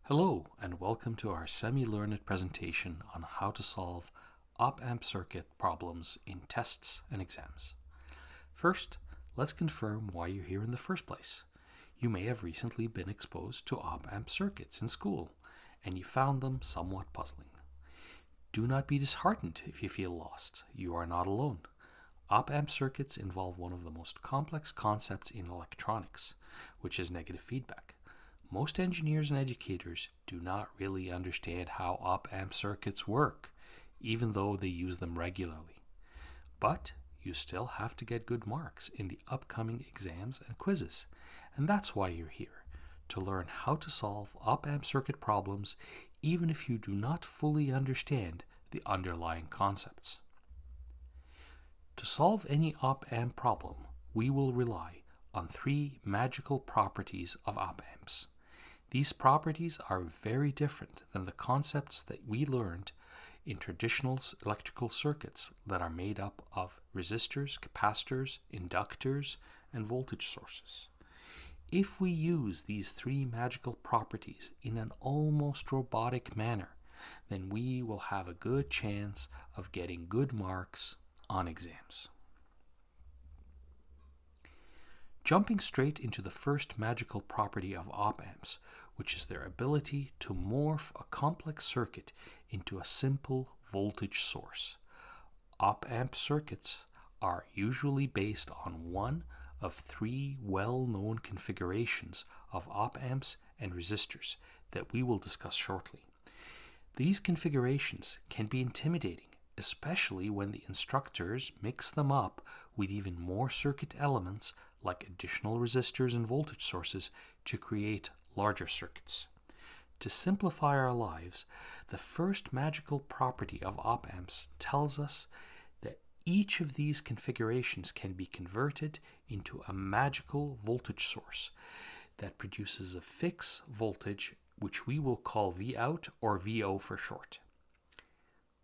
Hello and welcome to our semi-learned presentation on how to solve op-amp circuit problems in tests and exams. First, let's confirm why you're here in the first place. You may have recently been exposed to op-amp circuits in school and you found them somewhat puzzling. Do not be disheartened if you feel lost. You are not alone. Op-amp circuits involve one of the most complex concepts in electronics, which is negative feedback. Most engineers and educators do not really understand how op-amp circuits work, even though they use them regularly. But you still have to get good marks in the upcoming exams and quizzes, and that's why you're here, to learn how to solve op-amp circuit problems even if you do not fully understand the underlying concepts. To solve any op-amp problem, we will rely on three magical properties of op-amps. These properties are very different than the concepts that we learned in traditional electrical circuits that are made up of resistors, capacitors, inductors, and voltage sources. If we use these three magical properties in an almost robotic manner, then we will have a good chance of getting good marks on exams. Jumping straight into the first magical property of op-amps, which is their ability to morph a complex circuit into a simple voltage source. Op-amp circuits are usually based on one of three well-known configurations of op-amps and resistors that we will discuss shortly. These configurations can be intimidating, especially when the instructors mix them up with even more circuit elements like additional resistors and voltage sources to create larger circuits. To simplify our lives, the first magical property of op-amps tells us that each of these configurations can be converted into a magical voltage source that produces a fixed voltage, which we will call Vout or VO for short.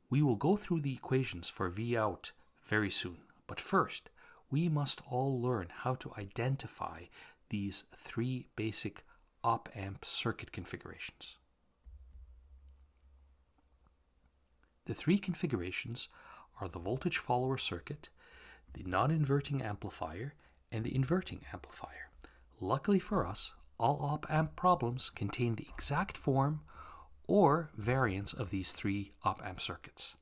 We will go through the equations for Vout very soon, but first, we must all learn how to identify these three basic op-amp circuit configurations. The three configurations are the voltage follower circuit, the non-inverting amplifier, and the inverting amplifier. Luckily for us, all op-amp problems contain the exact form or variants of these three op-amp circuits.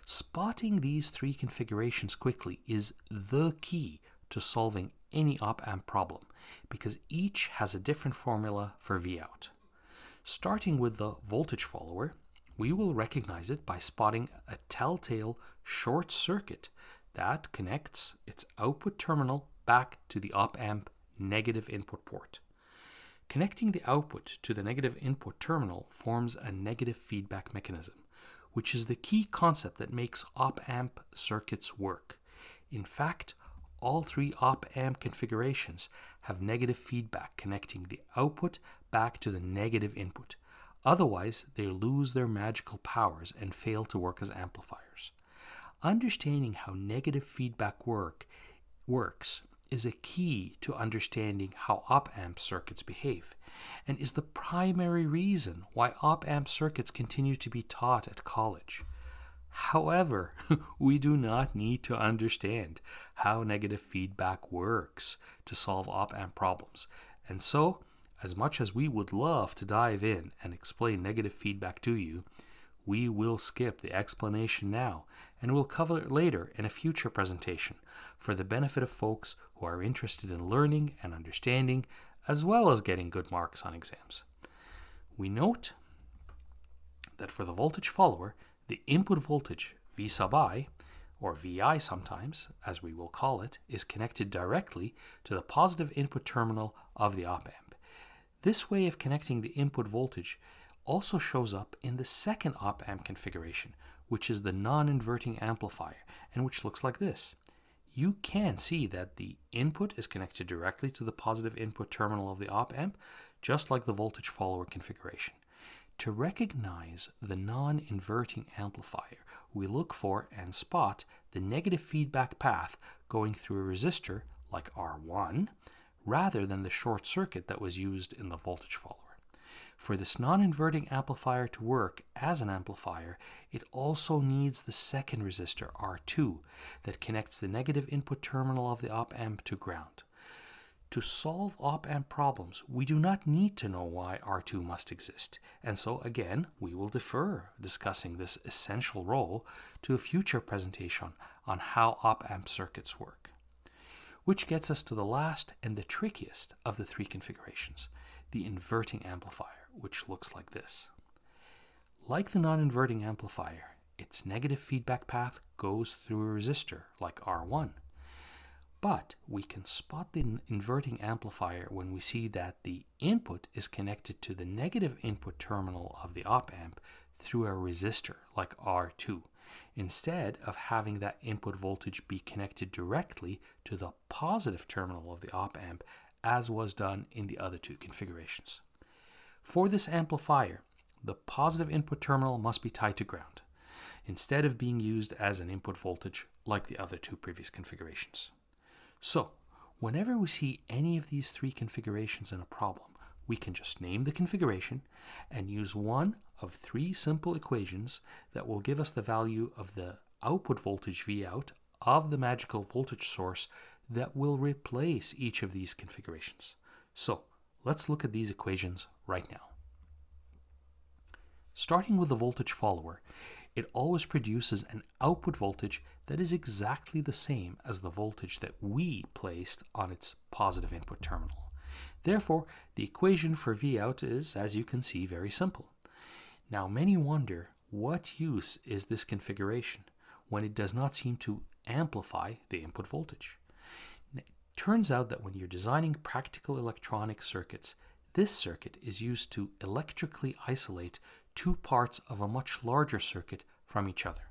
Spotting these three configurations quickly is the key to solving any op-amp problem because each has a different formula for Vout. Starting with the voltage follower, we will recognize it by spotting a telltale short circuit that connects its output terminal back to the op-amp negative input port. Connecting the output to the negative input terminal forms a negative feedback mechanism, which is the key concept that makes op-amp circuits work. In fact, all three op-amp configurations have negative feedback connecting the output back to the negative input. Otherwise, they lose their magical powers and fail to work as amplifiers. Understanding how negative feedback works is a key to understanding how op-amp circuits behave, and is the primary reason why op-amp circuits continue to be taught at college. However, we do not need to understand how negative feedback works to solve op-amp problems, and so, as much as we would love to dive in and explain negative feedback to you, we will skip the explanation now and we'll cover it later in a future presentation for the benefit of folks who are interested in learning and understanding as well as getting good marks on exams. We note that for the voltage follower, the input voltage V sub I, or VI sometimes, as we will call it, is connected directly to the positive input terminal of the op-amp. This way of connecting the input voltage also shows up in the second op-amp configuration, which is the non-inverting amplifier, and which looks like this. You can see that the input is connected directly to the positive input terminal of the op-amp, just like the voltage follower configuration. To recognize the non-inverting amplifier, we look for and spot the negative feedback path going through a resistor like R1, rather than the short circuit that was used in the voltage follower. For this non-inverting amplifier to work as an amplifier, it also needs the second resistor, R2, that connects the negative input terminal of the op-amp to ground. To solve op-amp problems, we do not need to know why R2 must exist, and so again, we will defer discussing this essential role to a future presentation on how op-amp circuits work. Which gets us to the last and the trickiest of the three configurations, the inverting amplifier, which looks like this. Like the non-inverting amplifier, its negative feedback path goes through a resistor like R1. But we can spot the inverting amplifier when we see that the input is connected to the negative input terminal of the op-amp through a resistor like R2, instead of having that input voltage be connected directly to the positive terminal of the op-amp as was done in the other two configurations. For this amplifier, the positive input terminal must be tied to ground, instead of being used as an input voltage like the other two previous configurations. So, whenever we see any of these three configurations in a problem, we can just name the configuration and use one of three simple equations that will give us the value of the output voltage Vout of the magical voltage source that will replace each of these configurations. So, let's look at these equations right now. Starting with the voltage follower, it always produces an output voltage that is exactly the same as the voltage that we placed on its positive input terminal. Therefore, the equation for Vout is, as you can see, very simple. Now, many wonder, what use is this configuration when it does not seem to amplify the input voltage? It turns out that when you're designing practical electronic circuits, this circuit is used to electrically isolate two parts of a much larger circuit from each other.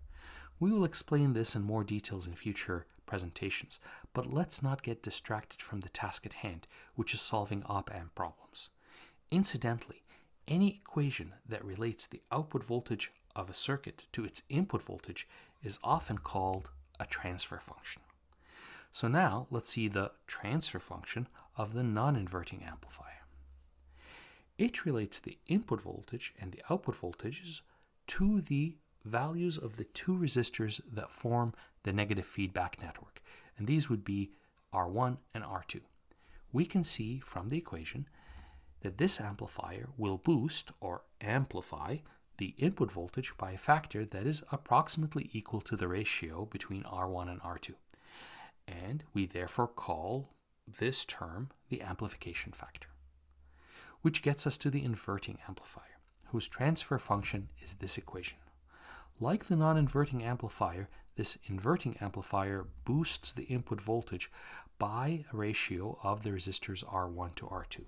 We will explain this in more details in future presentations, but let's not get distracted from the task at hand, which is solving op-amp problems. Incidentally, any equation that relates the output voltage of a circuit to its input voltage is often called a transfer function. So now let's see the transfer function of the non-inverting amplifier. It relates the input voltage and the output voltages to the values of the two resistors that form the negative feedback network, and these would be R1 and R2. We can see from the equation that this amplifier will boost or amplify the input voltage by a factor that is approximately equal to the ratio between R1 and R2, and we therefore call this term the amplification factor. Which gets us to the inverting amplifier, whose transfer function is this equation. Like the non-inverting amplifier, this inverting amplifier boosts the input voltage by a ratio of the resistors R1 to R2.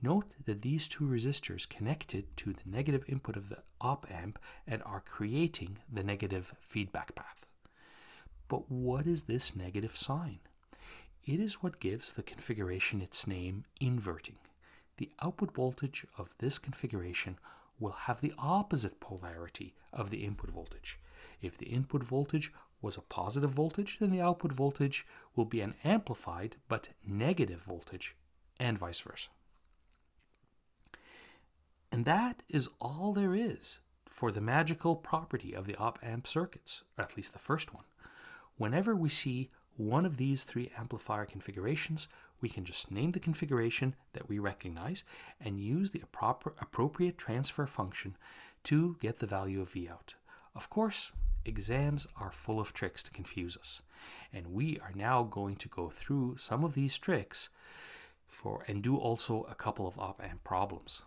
Note that these two resistors connected to the negative input of the op-amp and are creating the negative feedback path. But what is this negative sign? It is what gives the configuration its name, inverting. The output voltage of this configuration will have the opposite polarity of the input voltage. If the input voltage was a positive voltage, then the output voltage will be an amplified but negative voltage, and vice versa. And that is all there is for the magical property of the op-amp circuits, or at least the first one. Whenever we see one of these three amplifier configurations, we can just name the configuration that we recognize and use the appropriate transfer function to get the value of Vout. Of course, exams are full of tricks to confuse us, and we are now going to go through some of these tricks and do also a couple of op-amp problems.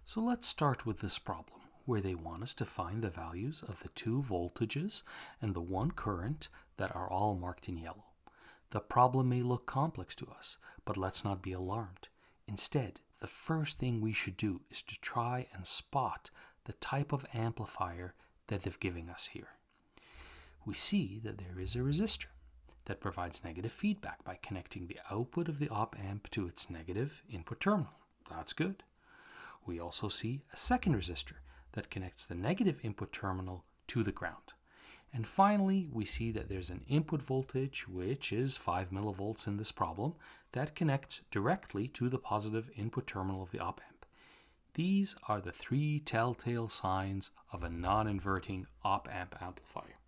So let's start with this problem, where they want us to find the values of the two voltages and the one current that are all marked in yellow. The problem may look complex to us, but let's not be alarmed. Instead, the first thing we should do is to try and spot the type of amplifier that they've given us here. We see that there is a resistor that provides negative feedback by connecting the output of the op-amp to its negative input terminal. That's good. We also see a second resistor that connects the negative input terminal to the ground. And finally, we see that there's an input voltage, which is 5 millivolts in this problem, that connects directly to the positive input terminal of the op-amp. These are the three telltale signs of a non-inverting op-amp amplifier.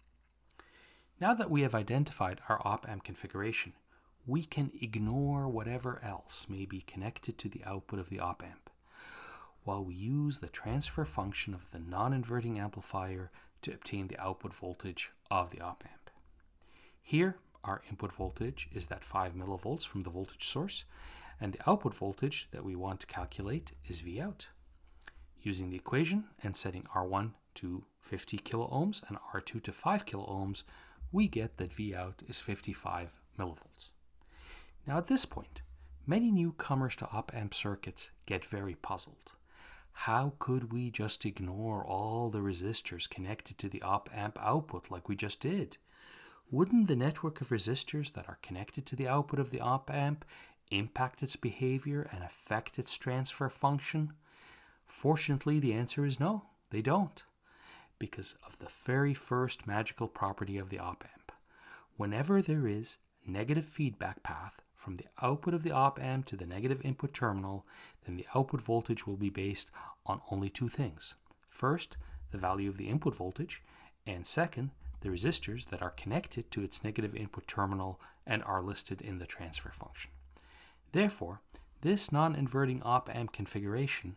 Now that we have identified our op-amp configuration, we can ignore whatever else may be connected to the output of the op-amp, while we use the transfer function of the non-inverting amplifier to obtain the output voltage of the op-amp. Here, our input voltage is that 5 millivolts from the voltage source, and the output voltage that we want to calculate is Vout. Using the equation and setting R1 to 50 kilo ohms and R2 to 5 kilo ohms, we get that Vout is 55 millivolts. Now at this point, many newcomers to op-amp circuits get very puzzled. How could we just ignore all the resistors connected to the op-amp output like we just did? Wouldn't the network of resistors that are connected to the output of the op-amp impact its behavior and affect its transfer function? Fortunately, the answer is no, they don't, because of the very first magical property of the op-amp. Whenever there is negative feedback path from the output of the op-amp to the negative input terminal, then the output voltage will be based on only two things. First, the value of the input voltage, and second, the resistors that are connected to its negative input terminal and are listed in the transfer function. Therefore, this non-inverting op-amp configuration,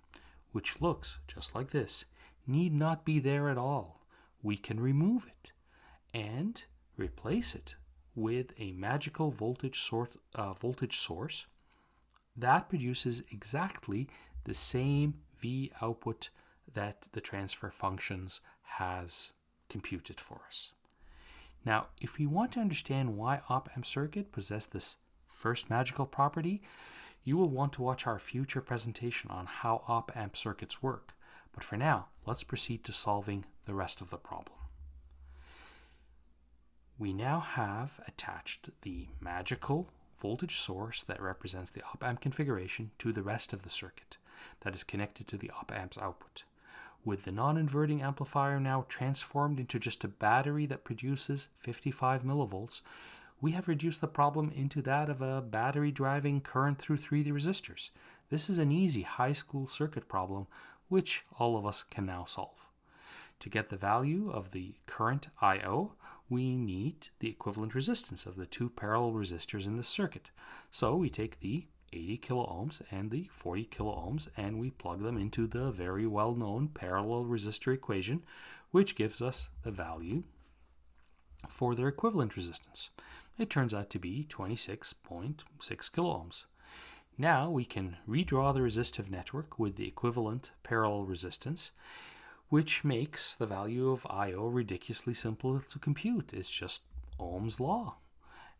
which looks just like this, need not be there at all. We can remove it and replace it with a magical voltage source that produces exactly the same V output that the transfer functions has computed for us. Now, if we want to understand why op-amp circuit possess this first magical property, you will want to watch our future presentation on how op-amp circuits work. But for now, let's proceed to solving the rest of the problem. We now have attached the magical voltage source that represents the op-amp configuration to the rest of the circuit that is connected to the op-amp's output. With the non-inverting amplifier now transformed into just a battery that produces 55 millivolts, we have reduced the problem into that of a battery driving current through 3 resistors. This is an easy high school circuit problem which all of us can now solve. To get the value of the current I/O, we need the equivalent resistance of the 2 parallel resistors in the circuit. So we take the 80 kilo ohms and the 40 kilo ohms and we plug them into the very well-known parallel resistor equation, which gives us the value for their equivalent resistance. It turns out to be 26.6 kilo ohms. Now we can redraw the resistive network with the equivalent parallel resistance, which makes the value of I/O ridiculously simple to compute. It's just Ohm's law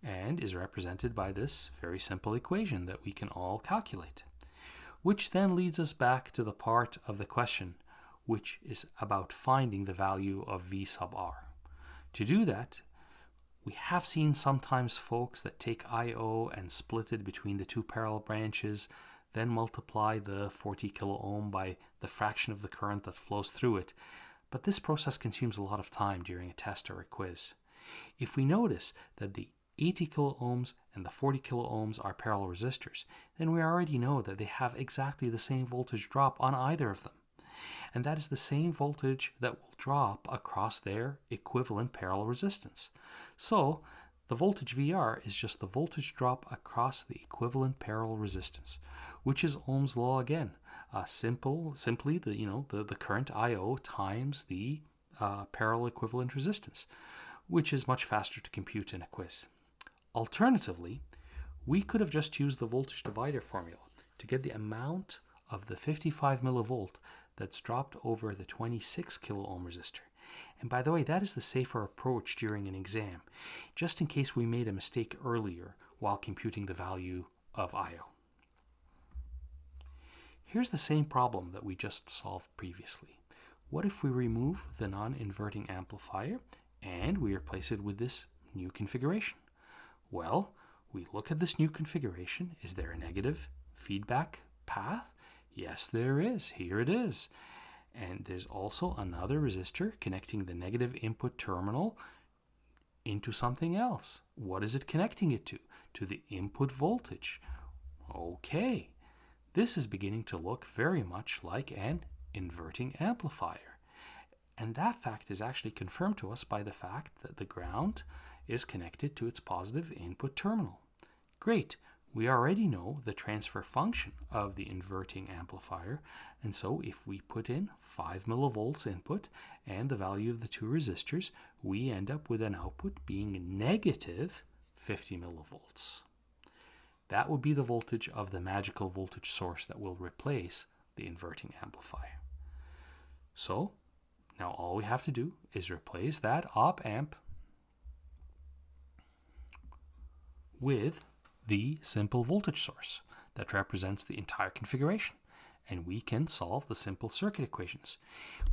and is represented by this very simple equation that we can all calculate. Which then leads us back to the part of the question, which is about finding the value of V sub R. To do that, we have seen sometimes folks that take I/O and split it between the 2 parallel branches, then multiply the 40 kilo ohm by the fraction of the current that flows through it. But this process consumes a lot of time during a test or a quiz. If we notice that the 80 kilo ohms and the 40 kilo ohms are parallel resistors, then we already know that they have exactly the same voltage drop on either of them. And that is the same voltage that will drop across their equivalent parallel resistance. So the voltage VR is just the voltage drop across the equivalent parallel resistance, which is Ohm's law again. Simply the current I/O times the parallel equivalent resistance, which is much faster to compute in a quiz. Alternatively, we could have just used the voltage divider formula to get the amount of the 55 millivolt that's dropped over the 26 kilo ohm resistor. And by the way, that is the safer approach during an exam, just in case we made a mistake earlier while computing the value of I/O. Here's the same problem that we just solved previously. What if we remove the non-inverting amplifier and we replace it with this new configuration? Well, we look at this new configuration. Is there a negative feedback path? Yes, there is. Here it is. And there's also another resistor connecting the negative input terminal into something else. What is it connecting it to? To the input voltage. Okay, this is beginning to look very much like an inverting amplifier. And that fact is actually confirmed to us by the fact that the ground is connected to its positive input terminal. Great, we already know the transfer function of the inverting amplifier, and so if we put in 5 millivolts input and the value of the two resistors, we end up with an output being negative 50 millivolts. That would be the voltage of the magical voltage source that will replace the inverting amplifier. So now all we have to do is replace that op amp with the simple voltage source that represents the entire configuration, and we can solve the simple circuit equations.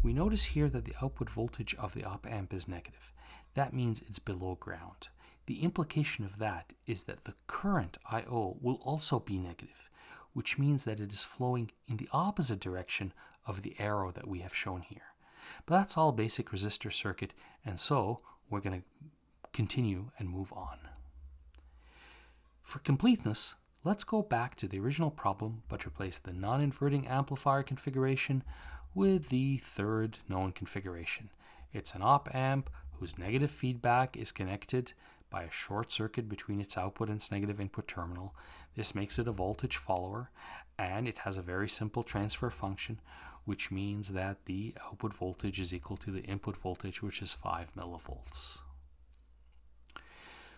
We notice here that the output voltage of the op amp is negative. That means it's below ground. The implication of that is that the current I/O will also be negative, which means that it is flowing in the opposite direction of the arrow that we have shown here. But that's all basic resistor circuit, and so we're going to continue and move on. For completeness, let's go back to the original problem but replace the non-inverting amplifier configuration with the third known configuration. It's an op amp whose negative feedback is connected by a short circuit between its output and its negative input terminal. This makes it a voltage follower, and it has a very simple transfer function, which means that the output voltage is equal to the input voltage, which is 5 millivolts.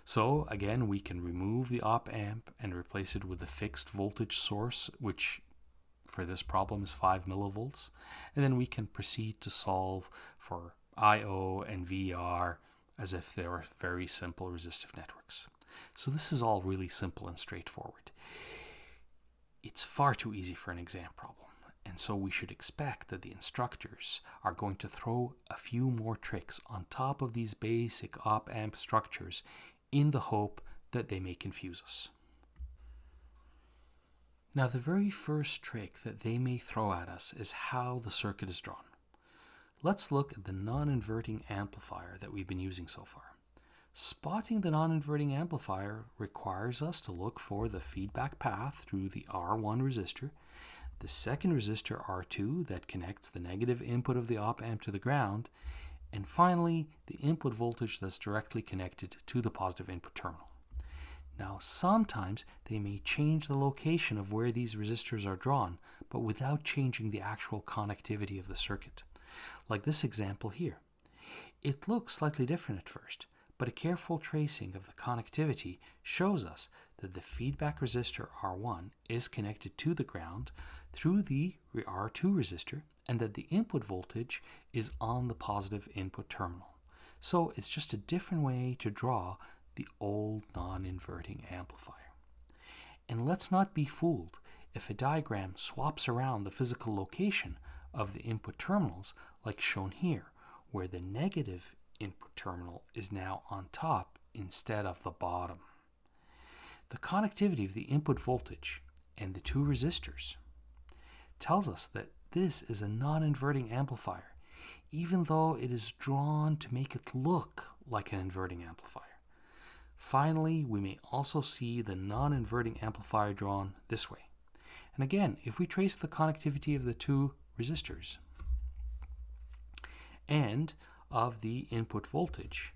So again, we can remove the op amp and replace it with a fixed voltage source, which for this problem is 5 millivolts. And then we can proceed to solve for I/O and VR as if they were very simple resistive networks. So this is all really simple and straightforward. It's far too easy for an exam problem. And so we should expect that the instructors are going to throw a few more tricks on top of these basic op amp structures in the hope that they may confuse us. Now, the very first trick that they may throw at us is how the circuit is drawn. Let's look at the non-inverting amplifier that we've been using so far. Spotting the non-inverting amplifier requires us to look for the feedback path through the R1 resistor, the second resistor R2 that connects the negative input of the op amp to the ground, and finally the input voltage that's directly connected to the positive input terminal. Now, sometimes they may change the location of where these resistors are drawn, but without changing the actual connectivity of the circuit. Like this example here. It looks slightly different at first, but a careful tracing of the connectivity shows us that the feedback resistor R1 is connected to the ground through the R2 resistor, and that the input voltage is on the positive input terminal. So it's just a different way to draw the old non-inverting amplifier. And let's not be fooled if a diagram swaps around the physical location of the input terminals like shown here, where the negative input terminal is now on top instead of the bottom. The connectivity of the input voltage and the two resistors tells us that this is a non-inverting amplifier, even though it is drawn to make it look like an inverting amplifier. Finally, we may also see the non-inverting amplifier drawn this way. And again, if we trace the connectivity of the two resistors and of the input voltage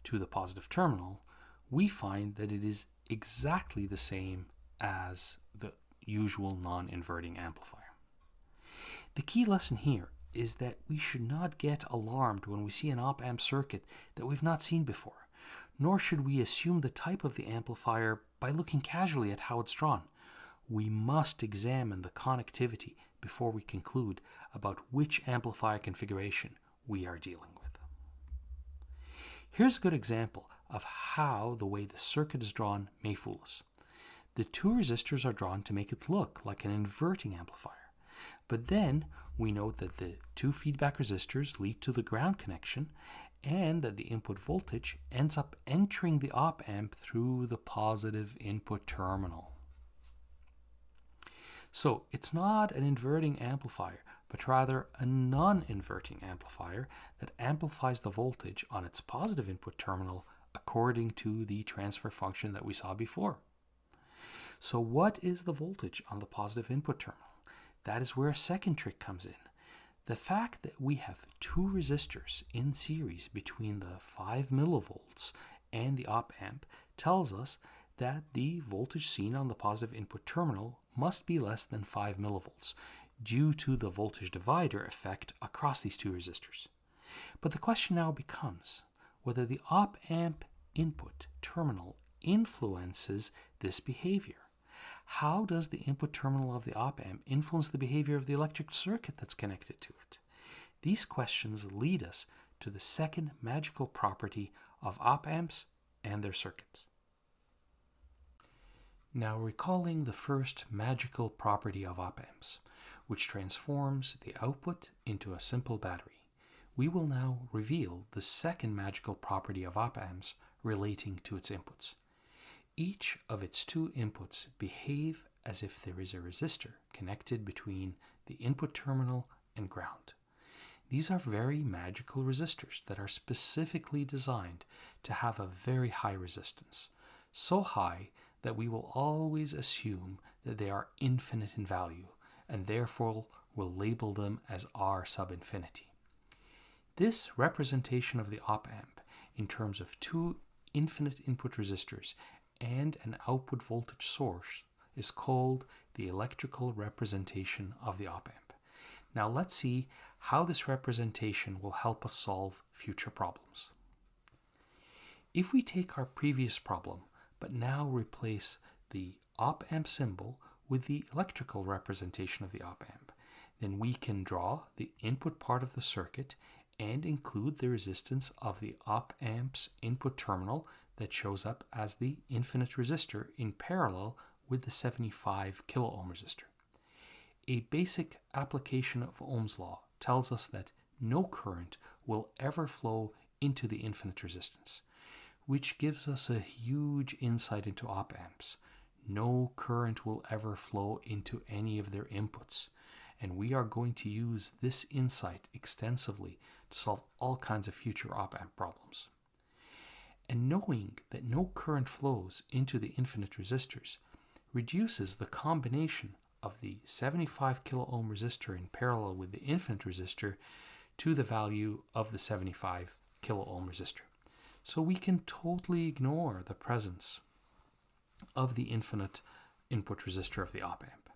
to the positive terminal, we find that it is exactly the same as the usual non-inverting amplifier. The key lesson here is that we should not get alarmed when we see an op-amp circuit that we've not seen before, nor should we assume the type of the amplifier by looking casually at how it's drawn. We must examine the connectivity before we conclude about which amplifier configuration we are dealing with. Here's a good example of how the way the circuit is drawn may fool us. The two resistors are drawn to make it look like an inverting amplifier. But then we note that the two feedback resistors lead to the ground connection and that the input voltage ends up entering the op amp through the positive input terminal. So it's not an inverting amplifier, but rather a non-inverting amplifier that amplifies the voltage on its positive input terminal according to the transfer function that we saw before. So what is the voltage on the positive input terminal? That is where a second trick comes in. The fact that we have two resistors in series between the 5 millivolts and the op amp tells us that the voltage seen on the positive input terminal must be less than 5 millivolts due to the voltage divider effect across these two resistors. But the question now becomes whether the op amp input terminal influences this behavior. How does the input terminal of the op amp influence the behavior of the electric circuit that's connected to it? These questions lead us to the second magical property of op amps and their circuits. Now, recalling the first magical property of op amps, which transforms the output into a simple battery, we will now reveal the second magical property of op amps relating to its inputs. Each of its two inputs behave as if there is a resistor connected between the input terminal and ground. These are very magical resistors that are specifically designed to have a very high resistance, so high that we will always assume that they are infinite in value, and therefore will label them as R sub infinity. This representation of the op amp in terms of two infinite input resistors and an output voltage source is called the electrical representation of the op amp. Now let's see how this representation will help us solve future problems. If we take our previous problem, but now replace the op amp symbol with the electrical representation of the op amp, then we can draw the input part of the circuit and include the resistance of the op amp's input terminal that shows up as the infinite resistor in parallel with the 75 kilo ohm resistor. A basic application of Ohm's law tells us that no current will ever flow into the infinite resistance, which gives us a huge insight into op amps. No current will ever flow into any of their inputs, and we are going to use this insight extensively to solve all kinds of future op amp problems. And knowing that no current flows into the infinite resistors reduces the combination of the 75 kilo ohm resistor in parallel with the infinite resistor to the value of the 75 kilo ohm resistor. So we can totally ignore the presence of the infinite input resistor of the op amp.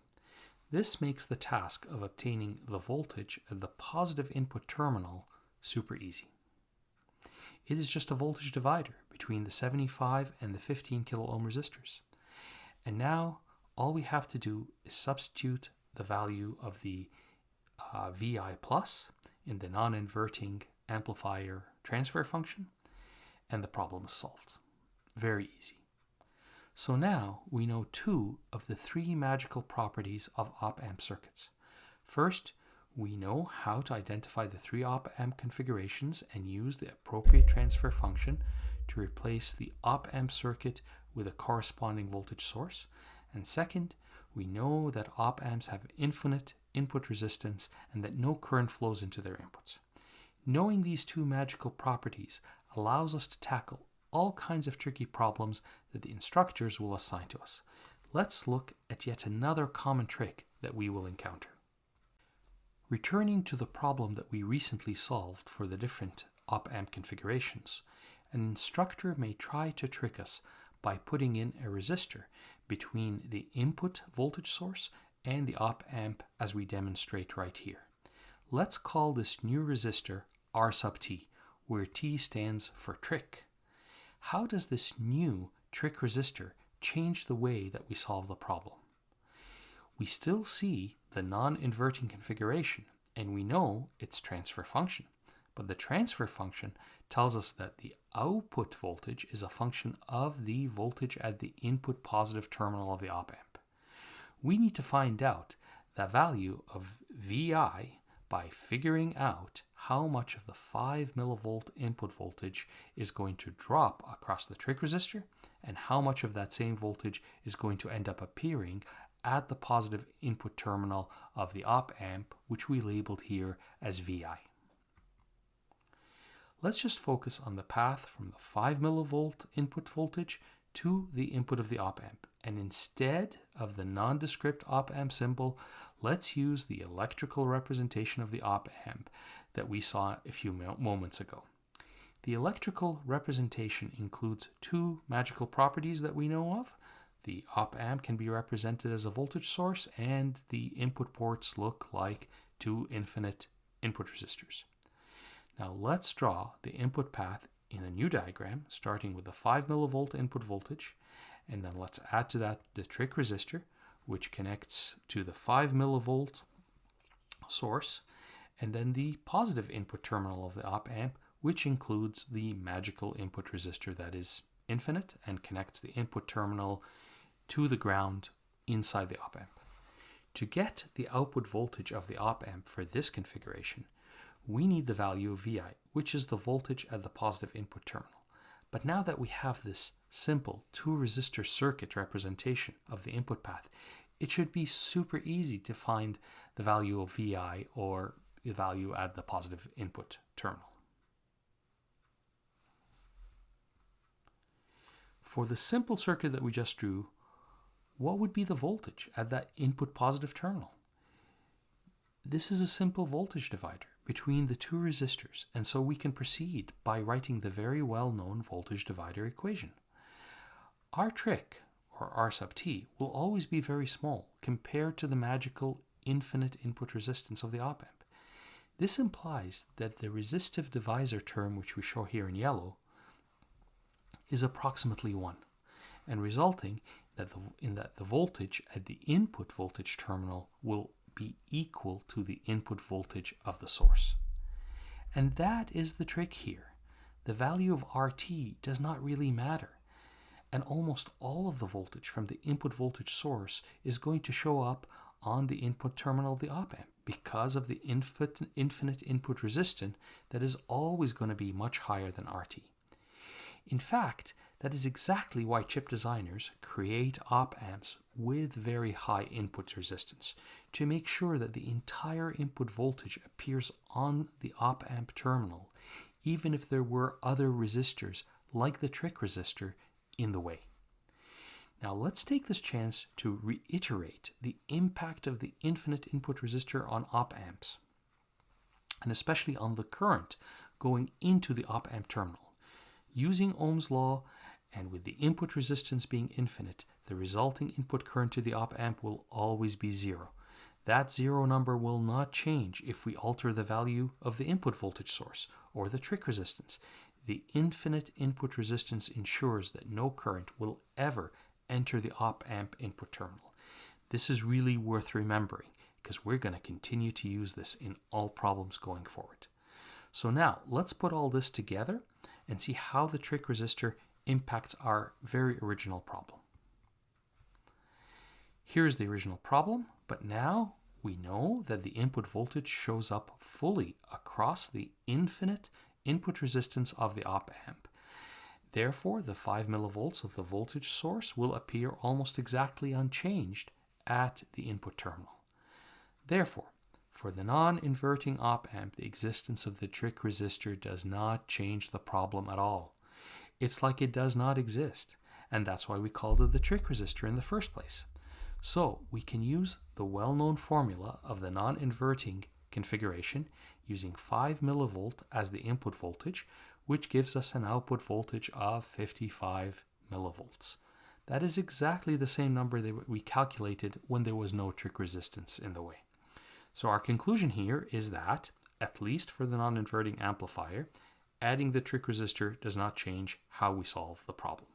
This makes the task of obtaining the voltage at the positive input terminal super easy. It is just a voltage divider between the 75 and the 15 kilo ohm resistors. And now all we have to do is substitute the value of the VI plus in the non-inverting amplifier transfer function, and the problem is solved. Very easy. So now we know two of the three magical properties of op-amp circuits. First, we know how to identify the three op-amp configurations and use the appropriate transfer function to replace the op-amp circuit with a corresponding voltage source. And second, we know that op-amps have infinite input resistance and that no current flows into their inputs. Knowing these two magical properties allows us to tackle all kinds of tricky problems that the instructors will assign to us. Let's look at yet another common trick that we will encounter. Returning to the problem that we recently solved for the different op-amp configurations, an instructor may try to trick us by putting in a resistor between the input voltage source and the op-amp as we demonstrate right here. Let's call this new resistor R sub T, where T stands for trick. How does this new trick resistor change the way that we solve the problem? We still see the non-inverting configuration, and we know its transfer function. But the transfer function tells us that the output voltage is a function of the voltage at the input positive terminal of the op-amp. We need to find out the value of VI by figuring out how much of the 5 millivolt input voltage is going to drop across the trick resistor and how much of that same voltage is going to end up appearing at the positive input terminal of the op-amp, which we labeled here as VI. let's just focus on the path from the 5 millivolt input voltage to the input of the op-amp. And instead of the nondescript op-amp symbol, let's use the electrical representation of the op-amp that we saw a few moments ago. The electrical representation includes two magical properties that we know of. The op-amp can be represented as a voltage source, and the input ports look like two infinite input resistors. Now let's draw the input path in a new diagram, starting with the 5 millivolt input voltage, and then let's add to that the trick resistor, which connects to the 5 millivolt source, and then the positive input terminal of the op-amp, which includes the magical input resistor that is infinite and connects the input terminal to the ground inside the op-amp. To get the output voltage of the op-amp for this configuration, we need the value of VI, which is the voltage at the positive input terminal. But now that we have this simple two-resistor circuit representation of the input path, it should be super easy to find the value of VI, or the value at the positive input terminal. For the simple circuit that we just drew, what would be the voltage at that input positive terminal? This is a simple voltage divider between the two resistors, and so we can proceed by writing the very well-known voltage divider equation. Our trick, or R sub t, will always be very small compared to the magical infinite input resistance of the op-amp. This implies that the resistive divisor term, which we show here in yellow, is approximately 1, and resulting in that the voltage at the input voltage terminal will be equal to the input voltage of the source. And that is the trick here. The value of RT does not really matter, and almost all of the voltage from the input voltage source is going to show up on the input terminal of the op-amp because of the infinite input resistance that is always going to be much higher than RT. In fact, that is exactly why chip designers create op-amps with very high input resistance, to make sure that the entire input voltage appears on the op-amp terminal, even if there were other resistors like the trick resistor in the way. Now let's take this chance to reiterate the impact of the infinite input resistor on op-amps, and especially on the current going into the op-amp terminal. Using Ohm's law, and with the input resistance being infinite, the resulting input current to the op-amp will always be 0. That 0 number will not change if we alter the value of the input voltage source or the trick resistance. The infinite input resistance ensures that no current will ever enter the op-amp input terminal. This is really worth remembering because we're going to continue to use this in all problems going forward. So now let's put all this together and see how the trick resistor impacts our very original problem. Here's the original problem, but now we know that the input voltage shows up fully across the infinite input resistance of the op-amp. Therefore, the 5 millivolts of the voltage source will appear almost exactly unchanged at the input terminal. Therefore, for the non-inverting op-amp, the existence of the trick resistor does not change the problem at all. It's like it does not exist, and that's why we called it the trick resistor in the first place. So we can use the well-known formula of the non-inverting configuration using 5 millivolt as the input voltage, which gives us an output voltage of 55 millivolts. That is exactly the same number that we calculated when there was no trick resistance in the way. So our conclusion here is that, at least for the non-inverting amplifier, adding the trick resistor does not change how we solve the problem.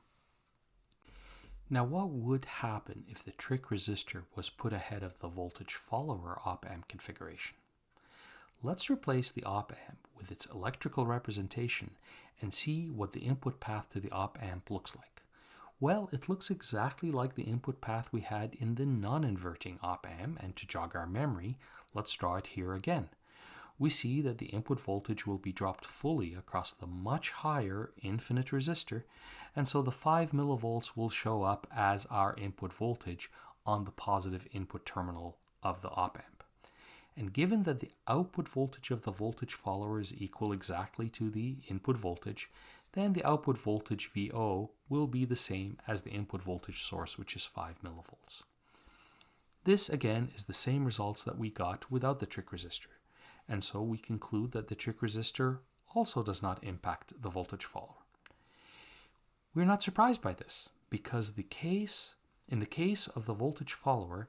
Now, what would happen if the trick resistor was put ahead of the voltage follower op-amp configuration? Let's replace the op-amp with its electrical representation and see what the input path to the op-amp looks like. Well, it looks exactly like the input path we had in the non-inverting op-amp, and to jog our memory, let's draw it here again. We see that the input voltage will be dropped fully across the much higher infinite resistor, and so the 5 millivolts will show up as our input voltage on the positive input terminal of the op-amp. And given that the output voltage of the voltage follower is equal exactly to the input voltage, then the output voltage VO will be the same as the input voltage source, which is 5 millivolts. This again is the same results that we got without the trick resistor. And so we conclude that the trick resistor also does not impact the voltage follower. We're not surprised by this, because in the case of the voltage follower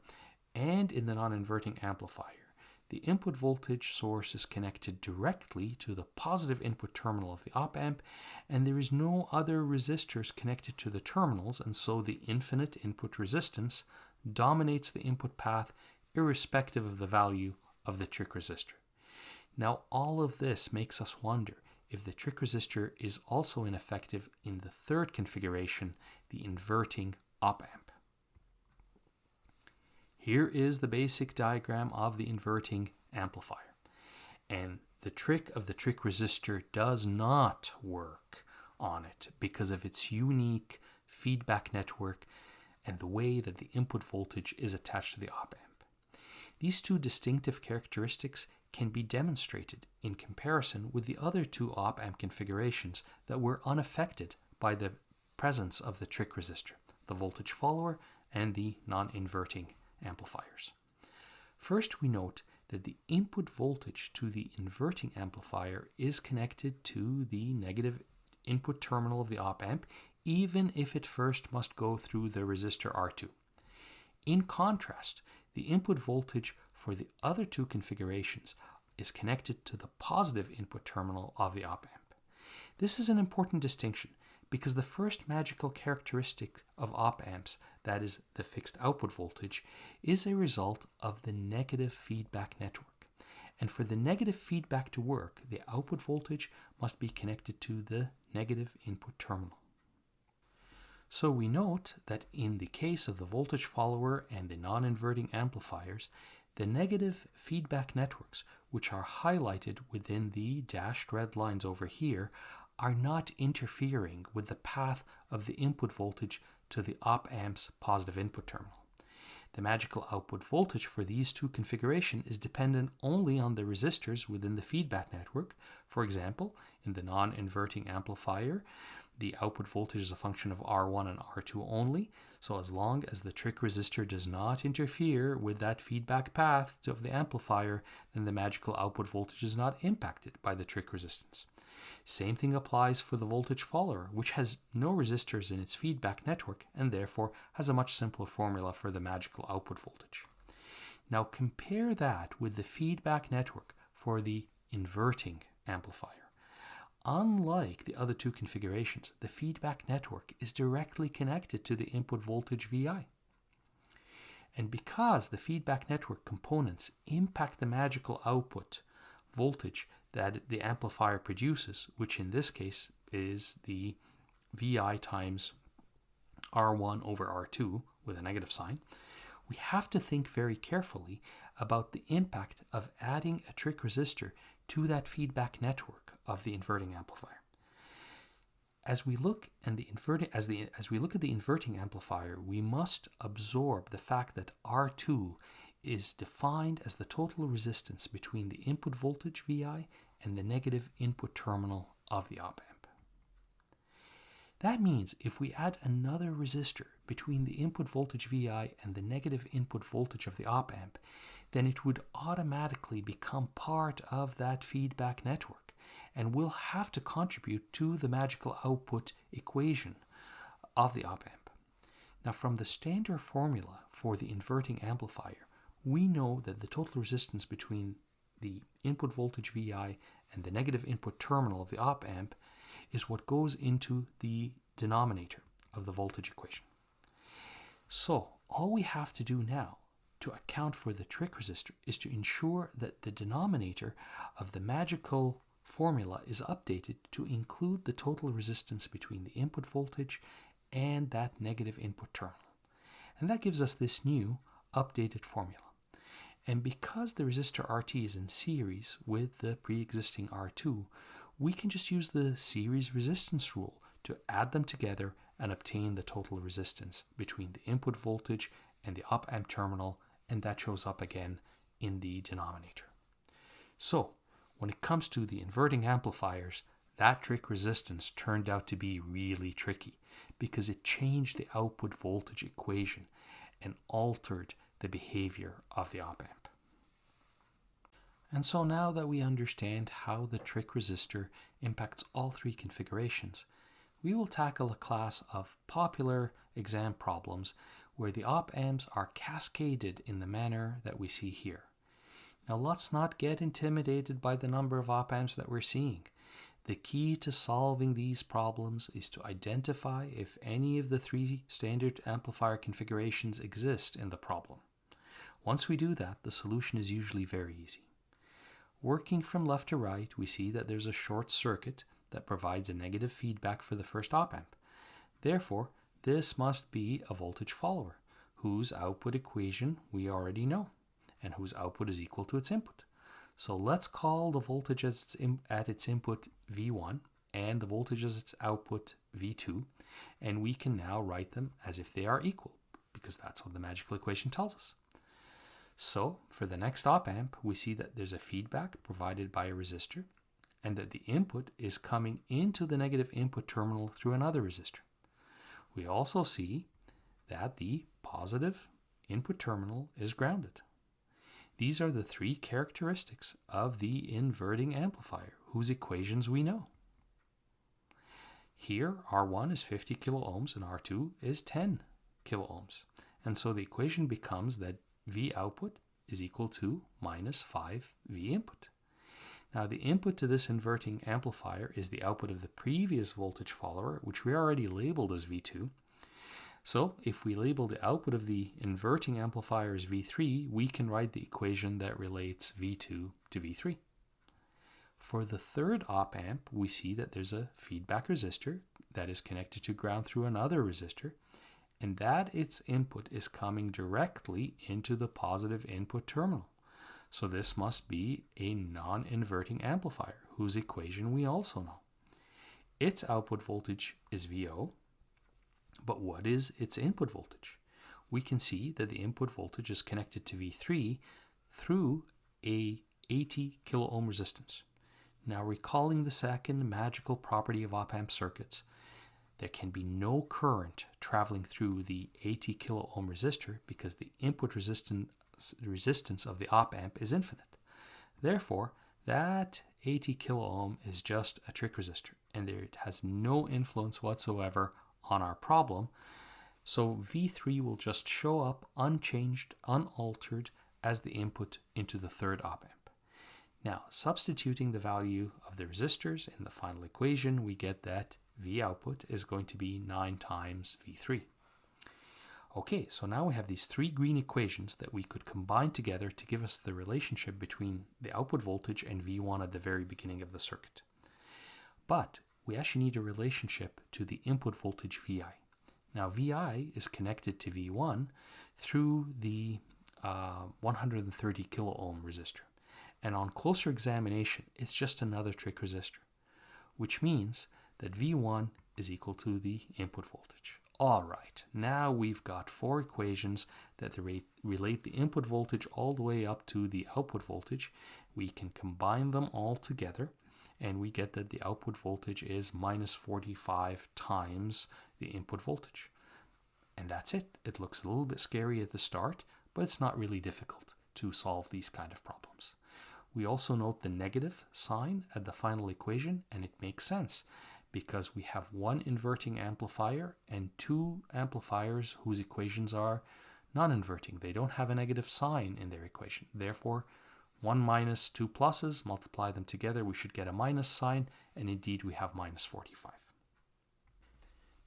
and in the non-inverting amplifier, the input voltage source is connected directly to the positive input terminal of the op-amp, and there is no other resistors connected to the terminals, and so the infinite input resistance dominates the input path irrespective of the value of the trick resistor. Now, all of this makes us wonder if the trick resistor is also ineffective in the third configuration, the inverting op-amp. Here is the basic diagram of the inverting amplifier. And the trick of the trick resistor does not work on it because of its unique feedback network and the way that the input voltage is attached to the op-amp. These two distinctive characteristics can be demonstrated in comparison with the other two op-amp configurations that were unaffected by the presence of the trick resistor, the voltage follower and the non-inverting amplifiers. First, we note that the input voltage to the inverting amplifier is connected to the negative input terminal of the op-amp, even if it first must go through the resistor R2. In contrast, the input voltage for the other two configurations is connected to the positive input terminal of the op-amp. This is an important distinction because the first magical characteristic of op-amps, that is the fixed output voltage, is a result of the negative feedback network. And for the negative feedback to work, the output voltage must be connected to the negative input terminal. So we note that in the case of the voltage follower and the non-inverting amplifiers, the negative feedback networks, which are highlighted within the dashed red lines over here, are not interfering with the path of the input voltage to the op-amp's positive input terminal. The magical output voltage for these two configurations is dependent only on the resistors within the feedback network. For example, in the non-inverting amplifier, the output voltage is a function of R1 and R2 only, so as long as the trick resistor does not interfere with that feedback path of the amplifier, then the magical output voltage is not impacted by the trick resistance. Same thing applies for the voltage follower, which has no resistors in its feedback network and therefore has a much simpler formula for the magical output voltage. Now compare that with the feedback network for the inverting amplifier. Unlike the other two configurations, the feedback network is directly connected to the input voltage VI. And because the feedback network components impact the magical output voltage that the amplifier produces, which in this case is the VI times R1 over R2 with a negative sign, we have to think very carefully about the impact of adding a trick resistor to that feedback network of the inverting amplifier. As we look at the inverting amplifier, we must absorb the fact that R2 is defined as the total resistance between the input voltage VI and the negative input terminal of the op-amp. That means if we add another resistor between the input voltage VI and the negative input voltage of the op-amp, then it would automatically become part of that feedback network and will have to contribute to the magical output equation of the op-amp. Now, from the standard formula for the inverting amplifier, we know that the total resistance between the input voltage VI and the negative input terminal of the op-amp is what goes into the denominator of the voltage equation. So all we have to do now to account for the trick resistor is to ensure that the denominator of the magical formula is updated to include the total resistance between the input voltage and that negative input terminal. And that gives us this new updated formula. And because the resistor RT is in series with the pre-existing R2, we can just use the series resistance rule to add them together and obtain the total resistance between the input voltage and the op-amp terminal, and that shows up again in the denominator. So, when it comes to the inverting amplifiers, that trick resistance turned out to be really tricky because it changed the output voltage equation and altered the behavior of the op-amp. And so now that we understand how the trick resistor impacts all three configurations, we will tackle a class of popular exam problems where the op-amps are cascaded in the manner that we see here. Now let's not get intimidated by the number of op-amps that we're seeing. The key to solving these problems is to identify if any of the three standard amplifier configurations exist in the problem. Once we do that, the solution is usually very easy. Working from left to right, we see that there's a short circuit that provides a negative feedback for the first op-amp. Therefore, this must be a voltage follower, whose output equation we already know, and whose output is equal to its input. So let's call the voltage at its input V1 and the voltage as its output V2, and we can now write them as if they are equal, because that's what the magical equation tells us. So for the next op-amp, we see that there's a feedback provided by a resistor, and that the input is coming into the negative input terminal through another resistor. We also see that the positive input terminal is grounded. These are the three characteristics of the inverting amplifier, whose equations we know. Here, R1 is 50 kilo ohms and R2 is 10 kilo ohms. And so the equation becomes that V output is equal to minus 5 V input. Now the input to this inverting amplifier is the output of the previous voltage follower, which we already labeled as V2. So if we label the output of the inverting amplifier as V3, we can write the equation that relates V2 to V3. For the third op-amp, we see that there's a feedback resistor that is connected to ground through another resistor, and that its input is coming directly into the positive input terminal. So this must be a non-inverting amplifier, whose equation we also know. Its output voltage is VO, but what is its input voltage? We can see that the input voltage is connected to V3 through a 80 kilo ohm resistance. Now recalling the second magical property of op-amp circuits, there can be no current traveling through the 80 kilo ohm resistor because the input resistance of the op-amp is infinite. Therefore, that 80 kilo ohm is just a trick resistor, and it has no influence whatsoever on our problem. So V3 will just show up unchanged, unaltered as the input into the third op-amp. Now, substituting the value of the resistors in the final equation, we get that V output is going to be 9 times V3. Okay, so now we have these three green equations that we could combine together to give us the relationship between the output voltage and V1 at the very beginning of the circuit. But we actually need a relationship to the input voltage Vi. Now Vi is connected to V1 through the 130 kilo ohm resistor. And on closer examination, it's just another trick resistor, which means that V1 is equal to the input voltage. All right, now we've got four equations that relate the input voltage all the way up to the output voltage. We can combine them all together, and we get that the output voltage is minus 45 times the input voltage. And that's it. It looks a little bit scary at the start, but it's not really difficult to solve these kind of problems. We also note the negative sign at the final equation, and it makes sense because we have one inverting amplifier and two amplifiers whose equations are non-inverting. They don't have a negative sign in their equation. Therefore, 1 minus 2 pluses, multiply them together, we should get a minus sign, and indeed we have minus 45.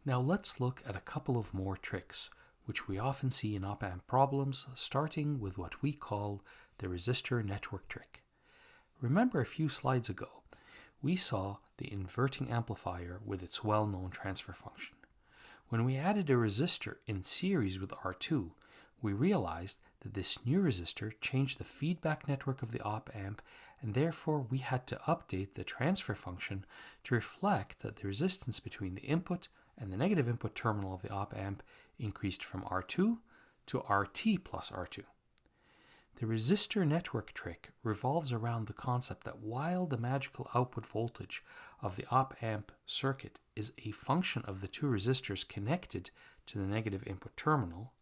Now let's look at a couple of more tricks, which we often see in op-amp problems, starting with what we call the resistor network trick. Remember a few slides ago, we saw the inverting amplifier with its well-known transfer function. When we added a resistor in series with R2, we realized that this new resistor changed the feedback network of the op-amp, and therefore we had to update the transfer function to reflect that the resistance between the input and the negative input terminal of the op-amp increased from R2 to RT plus R2. The resistor network trick revolves around the concept that while the magical output voltage of the op-amp circuit is a function of the two resistors connected to the negative input terminal,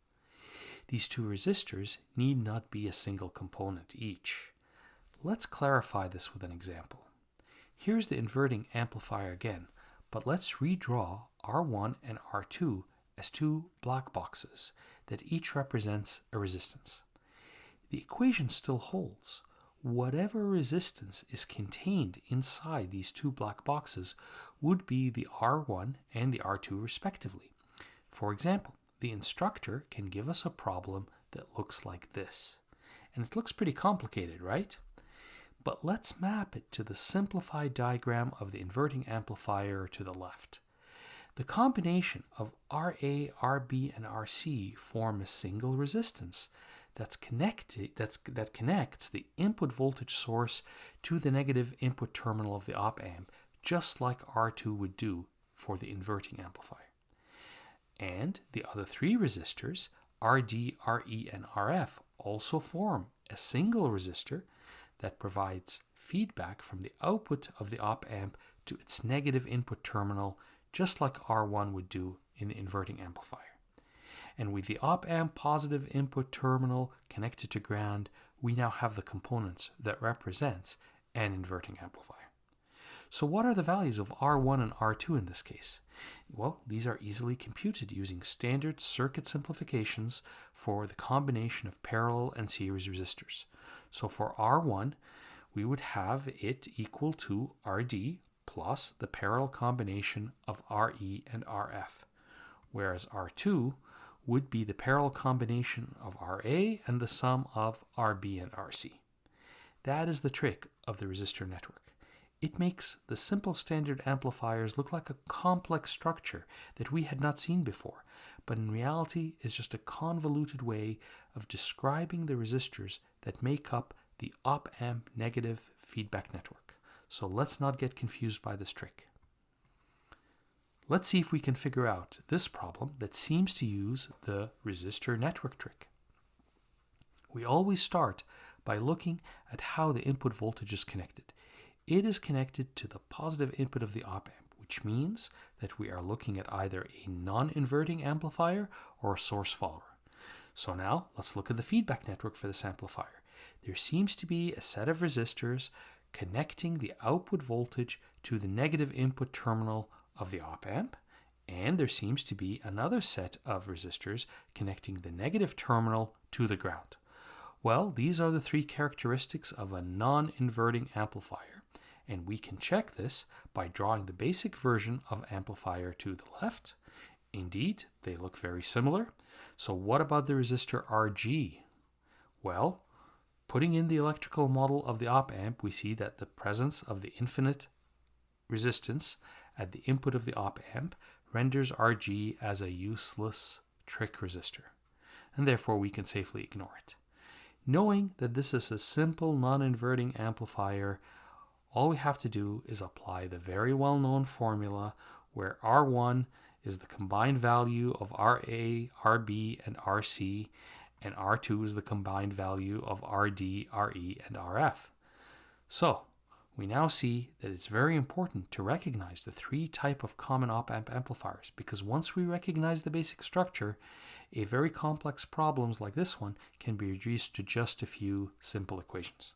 these two resistors need not be a single component each. Let's clarify this with an example. Here's the inverting amplifier again, but let's redraw R1 and R2 as two black boxes that each represents a resistance. The equation still holds. Whatever resistance is contained inside these two black boxes would be the R1 and the R2 respectively. For example, the instructor can give us a problem that looks like this. And it looks pretty complicated, right? But let's map it to the simplified diagram of the inverting amplifier to the left. The combination of RA, RB, and RC form a single resistance that connects the input voltage source to the negative input terminal of the op-amp, just like R2 would do for the inverting amplifier. And the other three resistors, RD, RE, and RF, also form a single resistor that provides feedback from the output of the op-amp to its negative input terminal, just like R1 would do in the inverting amplifier. And with the op-amp positive input terminal connected to ground, we now have the components that represents an inverting amplifier. So what are the values of R1 and R2 in this case? Well, these are easily computed using standard circuit simplifications for the combination of parallel and series resistors. So for R1, we would have it equal to RD plus the parallel combination of RE and RF, whereas R2 would be the parallel combination of RA and the sum of RB and RC. That is the trick of the resistor network. It makes the simple standard amplifiers look like a complex structure that we had not seen before, but in reality is just a convoluted way of describing the resistors that make up the op-amp negative feedback network. So let's not get confused by this trick. Let's see if we can figure out this problem that seems to use the resistor network trick. We always start by looking at how the input voltage is connected. It is connected to the positive input of the op-amp, which means that we are looking at either a non-inverting amplifier or a source follower. So now let's look at the feedback network for this amplifier. There seems to be a set of resistors connecting the output voltage to the negative input terminal of the op-amp, and there seems to be another set of resistors connecting the negative terminal to the ground. Well, these are the three characteristics of a non-inverting amplifier, and we can check this by drawing the basic version of amplifier to the left. Indeed, they look very similar. So what about the resistor RG? Well, putting in the electrical model of the op-amp, we see that the presence of the infinite resistance at the input of the op-amp renders RG as a useless trick resistor, and therefore we can safely ignore it. Knowing that this is a simple non-inverting amplifier, all we have to do is apply the very well-known formula where R1 is the combined value of RA, RB, and RC, and R2 is the combined value of RD, RE, and RF. So, we now see that it's very important to recognize the three types of common op-amp amplifiers, because once we recognize the basic structure, a very complex problems like this one can be reduced to just a few simple equations.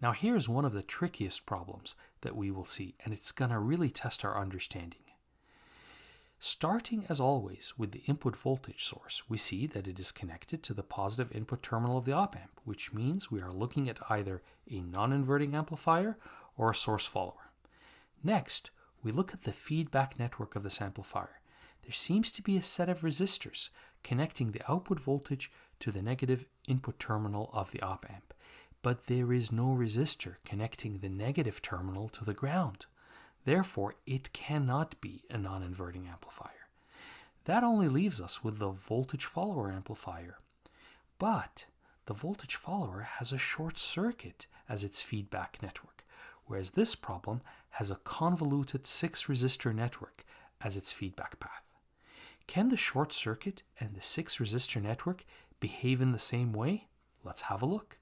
Now here's one of the trickiest problems that we will see, and it's going to really test our understanding. Starting as always with the input voltage source, we see that it is connected to the positive input terminal of the op-amp, which means we are looking at either a non-inverting amplifier or a source follower. Next, we look at the feedback network of this amplifier. There seems to be a set of resistors connecting the output voltage to the negative input terminal of the op-amp, but there is no resistor connecting the negative terminal to the ground. Therefore, it cannot be a non-inverting amplifier. That only leaves us with the voltage follower amplifier. But the voltage follower has a short circuit as its feedback network, whereas this problem has a convoluted 6-resistor network as its feedback path. Can the short circuit and the 6-resistor network behave in the same way? Let's have a look.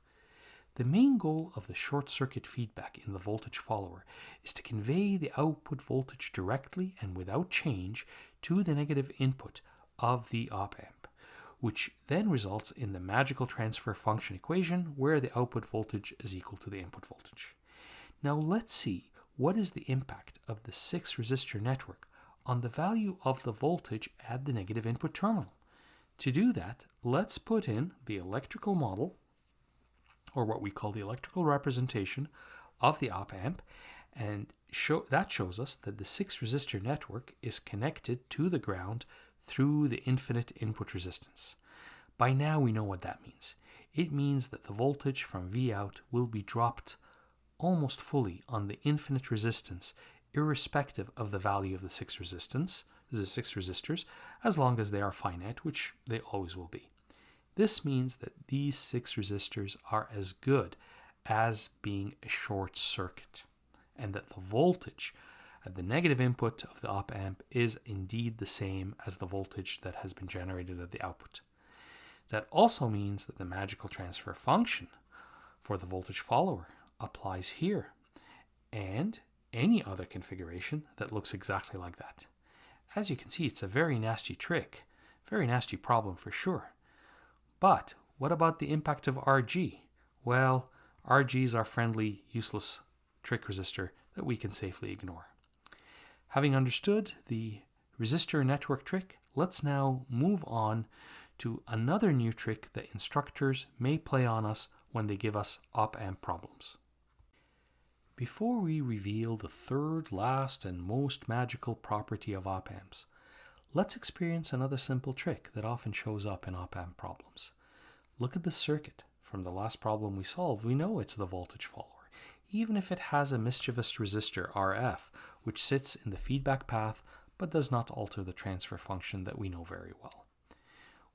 The main goal of the short circuit feedback in the voltage follower is to convey the output voltage directly and without change to the negative input of the op-amp, which then results in the magical transfer function equation where the output voltage is equal to the input voltage. Now let's see what is the impact of the 6 resistor network on the value of the voltage at the negative input terminal. To do that, let's put in the electrical model, or what we call the electrical representation of the op-amp, and that shows us that the 6 resistor network is connected to the ground through the infinite input resistance. By now we know what that means. It means that the voltage from V out will be dropped almost fully on the infinite resistance, irrespective of the value of the 6 resistors, as long as they are finite, which they always will be. This means that these 6 resistors are as good as being a short circuit, and that the voltage at the negative input of the op-amp is indeed the same as the voltage that has been generated at the output. That also means that the magical transfer function for the voltage follower applies here, and any other configuration that looks exactly like that. As you can see, it's a very nasty trick, very nasty problem for sure. But what about the impact of RG? Well, RG is our friendly, useless trick resistor that we can safely ignore. Having understood the resistor network trick, let's now move on to another new trick that instructors may play on us when they give us op-amp problems. Before we reveal the third, last, and most magical property of op-amps, let's experience another simple trick that often shows up in op-amp problems. Look at the circuit. From the last problem we solved, we know it's the voltage follower, even if it has a mischievous resistor RF, which sits in the feedback path but does not alter the transfer function that we know very well.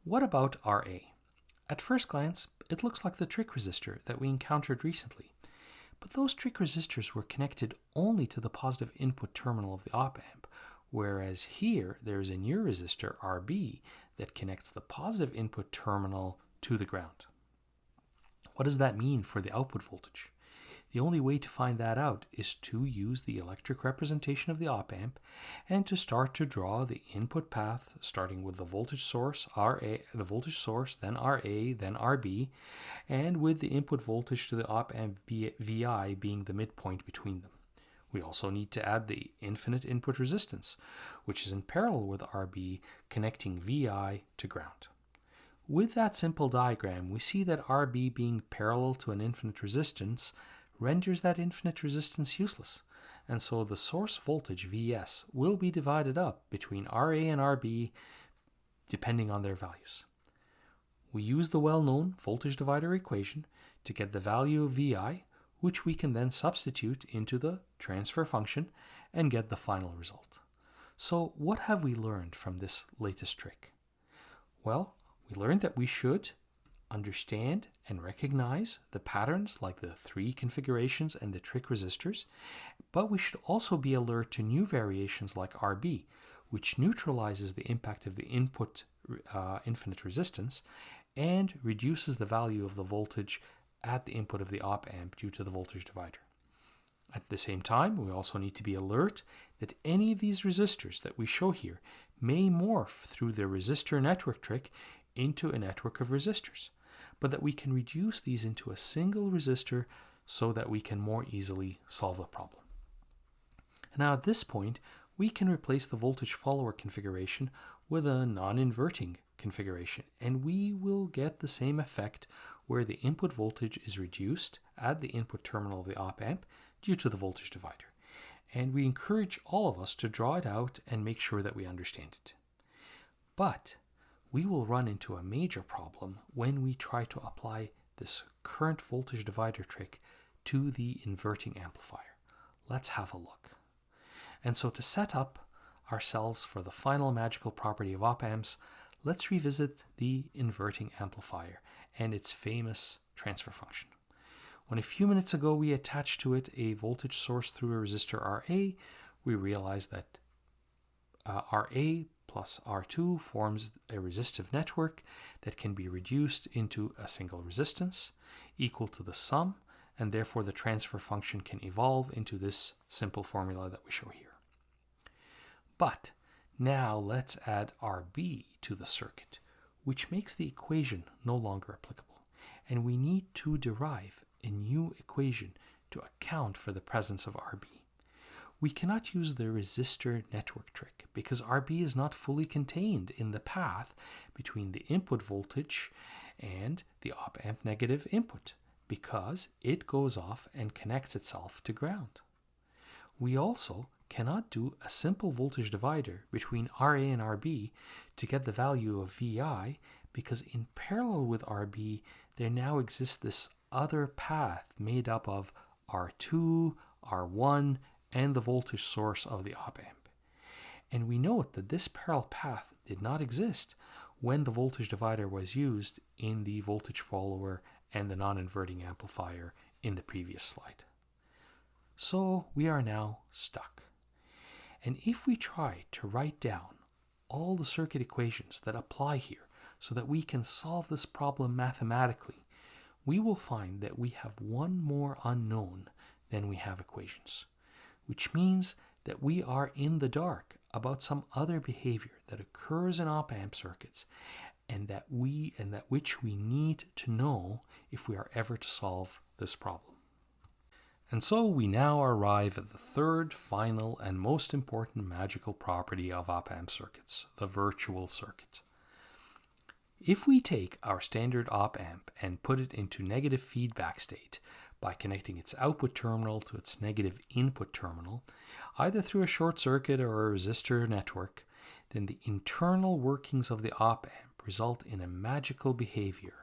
What about RA? At first glance, it looks like the trick resistor that we encountered recently. But those trick resistors were connected only to the positive input terminal of the op-amp, whereas here there is a new resistor RB that connects the positive input terminal to the ground. What does that mean for the output voltage? The only way to find that out is to use the electric representation of the op-amp and to start to draw the input path, starting with the voltage source RA, then RA, then RB, and with the input voltage to the op-amp VI being the midpoint between them. We also need to add the infinite input resistance, which is in parallel with RB, connecting VI to ground. With that simple diagram, we see that RB being parallel to an infinite resistance renders that infinite resistance useless, and so the source voltage Vs will be divided up between RA and RB depending on their values. We use the well-known voltage divider equation to get the value of Vi, which we can then substitute into the transfer function and get the final result. So what have we learned from this latest trick? Well, we learned that we should understand and recognize the patterns like the 3 configurations and the trick resistors, but we should also be alert to new variations like RB, which neutralizes the impact of the input infinite resistance and reduces the value of the voltage at the input of the op-amp due to the voltage divider. At the same time, we also need to be alert that any of these resistors that we show here may morph through the resistor network trick into a network of resistors, but that we can reduce these into a single resistor so that we can more easily solve the problem. Now at this point, we can replace the voltage follower configuration with a non-inverting configuration, and we will get the same effect where the input voltage is reduced at the input terminal of the op-amp due to the voltage divider. And we encourage all of us to draw it out and make sure that we understand it. But we will run into a major problem when we try to apply this current voltage divider trick to the inverting amplifier. Let's have a look. And so to set up ourselves for the final magical property of op-amps, let's revisit the inverting amplifier and its famous transfer function. When a few minutes ago we attached to it a voltage source through a resistor RA, we realized that RA plus R2 forms a resistive network that can be reduced into a single resistance equal to the sum, and therefore the transfer function can evolve into this simple formula that we show here. But now let's add RB to the circuit, which makes the equation no longer applicable, and we need to derive a new equation to account for the presence of RB. We cannot use the resistor network trick because RB is not fully contained in the path between the input voltage and the op-amp negative input, because it goes off and connects itself to ground. We also cannot do a simple voltage divider between RA and RB to get the value of VI, because in parallel with RB there now exists this other path made up of R2, R1, and the voltage source of the op-amp. And we note that this parallel path did not exist when the voltage divider was used in the voltage follower and the non-inverting amplifier in the previous slide. So we are now stuck. And if we try to write down all the circuit equations that apply here so that we can solve this problem mathematically, we will find that we have one more unknown than we have equations, which means that we are in the dark about some other behavior that occurs in op-amp circuits and that which we need to know if we are ever to solve this problem. And so we now arrive at the third, final, and most important magical property of op-amp circuits, the virtual circuit. If we take our standard op-amp and put it into negative feedback state by connecting its output terminal to its negative input terminal, either through a short circuit or a resistor network, then the internal workings of the op-amp result in a magical behavior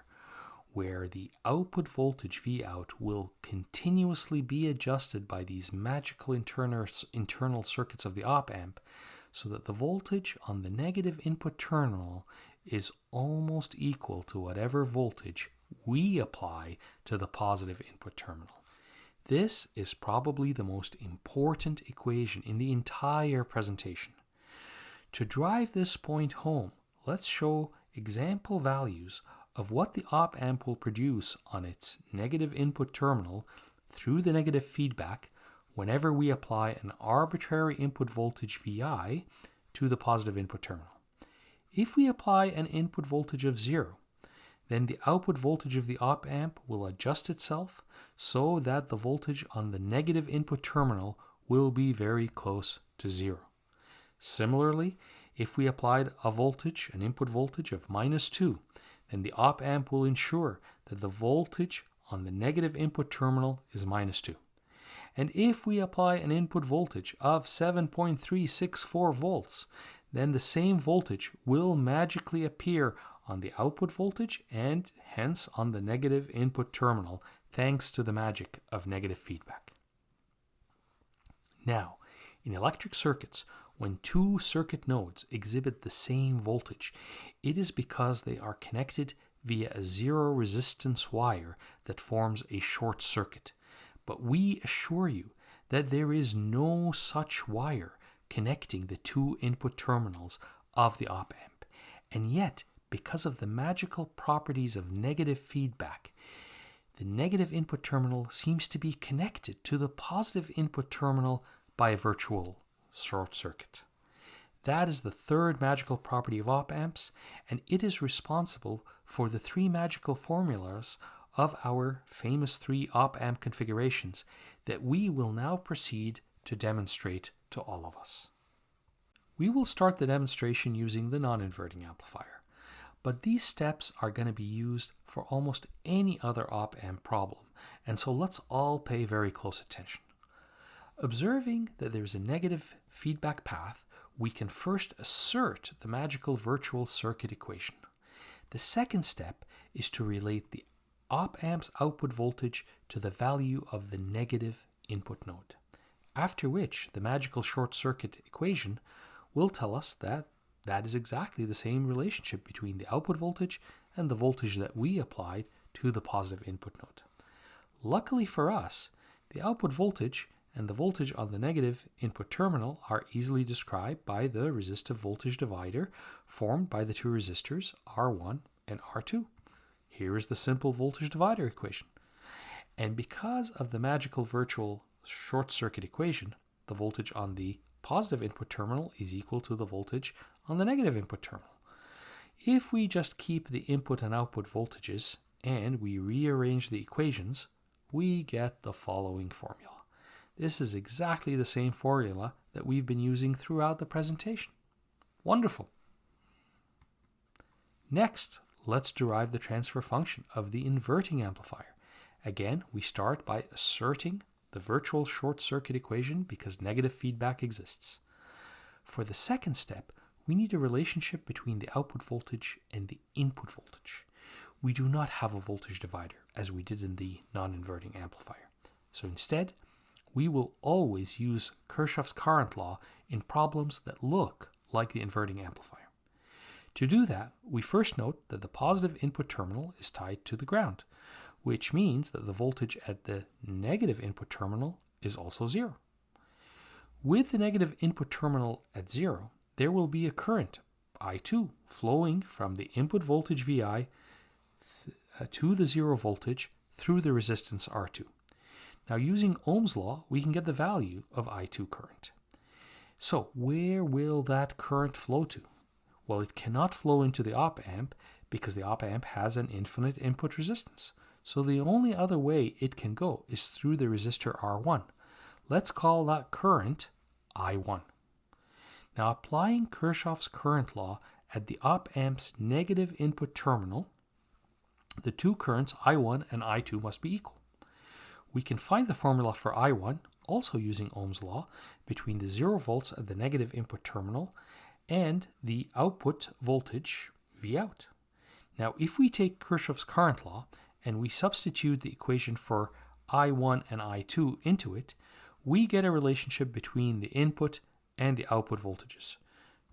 where the output voltage Vout will continuously be adjusted by these magical internal circuits of the op-amp so that the voltage on the negative input terminal is almost equal to whatever voltage we apply to the positive input terminal. This is probably the most important equation in the entire presentation. To drive this point home, let's show example values of what the op-amp will produce on its negative input terminal through the negative feedback whenever we apply an arbitrary input voltage Vi to the positive input terminal. If we apply an input voltage of 0, then the output voltage of the op-amp will adjust itself so that the voltage on the negative input terminal will be very close to 0. Similarly, if we applied an input voltage of -2, then the op-amp will ensure that the voltage on the negative input terminal is -2. And if we apply an input voltage of 7.364 volts, then the same voltage will magically appear on the output voltage and hence on the negative input terminal, thanks to the magic of negative feedback. Now, in electric circuits, when two circuit nodes exhibit the same voltage, it is because they are connected via a zero resistance wire that forms a short circuit. But we assure you that there is no such wire connecting the two input terminals of the op-amp. And yet, because of the magical properties of negative feedback, the negative input terminal seems to be connected to the positive input terminal by a virtual short circuit. That is the third magical property of op-amps, and it is responsible for the three magical formulas of our famous three op-amp configurations that we will now proceed to demonstrate to all of us. We will start the demonstration using the non-inverting amplifier, but these steps are going to be used for almost any other op-amp problem, and so let's all pay very close attention. Observing that there's a negative feedback path, we can first assert the magical virtual circuit equation. The second step is to relate the op-amp's output voltage to the value of the negative input node, after which the magical short circuit equation will tell us that that is exactly the same relationship between the output voltage and the voltage that we applied to the positive input node. Luckily for us, the output voltage and the voltage on the negative input terminal are easily described by the resistive voltage divider formed by the two resistors R1 and R2. Here is the simple voltage divider equation. And because of the magical virtual short circuit equation, the voltage on the positive input terminal is equal to the voltage on the negative input terminal. If we just keep the input and output voltages and we rearrange the equations, we get the following formula. This is exactly the same formula that we've been using throughout the presentation. Wonderful. Next, let's derive the transfer function of the inverting amplifier. Again, we start by asserting the virtual short circuit equation because negative feedback exists. For the second step, we need a relationship between the output voltage and the input voltage. We do not have a voltage divider as we did in the non-inverting amplifier. So instead, we will always use Kirchhoff's current law in problems that look like the inverting amplifier. To do that, we first note that the positive input terminal is tied to the ground, which means that the voltage at the negative input terminal is also zero. With the negative input terminal at zero, there will be a current, I2, flowing from the input voltage VI to the zero voltage through the resistance R2. Now, using Ohm's law, we can get the value of I2 current. So, where will that current flow to? Well, it cannot flow into the op-amp because the op-amp has an infinite input resistance. So the only other way it can go is through the resistor R1. Let's call that current I1. Now, applying Kirchhoff's current law at the op-amp's negative input terminal, the two currents I1 and I2 must be equal. We can find the formula for I1, also using Ohm's law, between the 0 volts at the negative input terminal and the output voltage Vout. Now, if we take Kirchhoff's current law and we substitute the equation for I1 and I2 into it, we get a relationship between the input and the output voltages.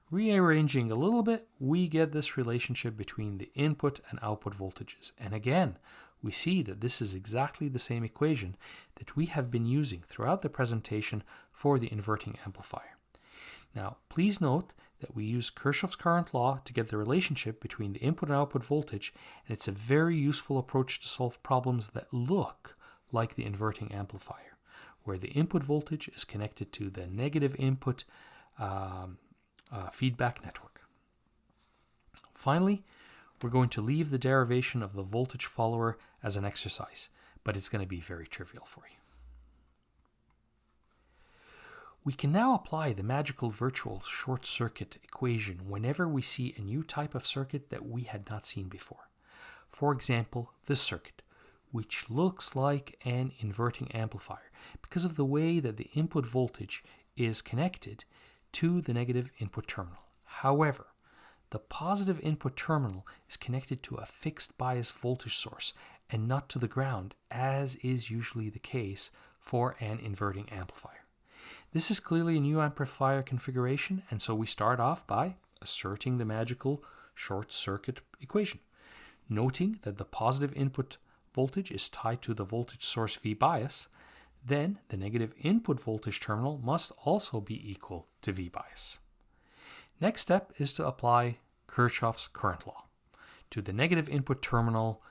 Rearranging a little bit, we get this relationship between the input and output voltages. And again, we see that this is exactly the same equation that we have been using throughout the presentation for the inverting amplifier. Now, please note that we use Kirchhoff's current law to get the relationship between the input and output voltage, and it's a very useful approach to solve problems that look like the inverting amplifier, where the input voltage is connected to the negative input feedback network. Finally, we're going to leave the derivation of the voltage follower as an exercise, but it's going to be very trivial for you. We can now apply the magical virtual short circuit equation whenever we see a new type of circuit that we had not seen before. For example, this circuit, which looks like an inverting amplifier because of the way that the input voltage is connected to the negative input terminal. However, the positive input terminal is connected to a fixed bias voltage source and not to the ground, as is usually the case for an inverting amplifier. This is clearly a new amplifier configuration, and so we start off by asserting the magical short circuit equation, noting that the positive input voltage is tied to the voltage source V bias. Then the negative input voltage terminal must also be equal to V bias. Next step is to apply Kirchhoff's current law to the negative input terminal,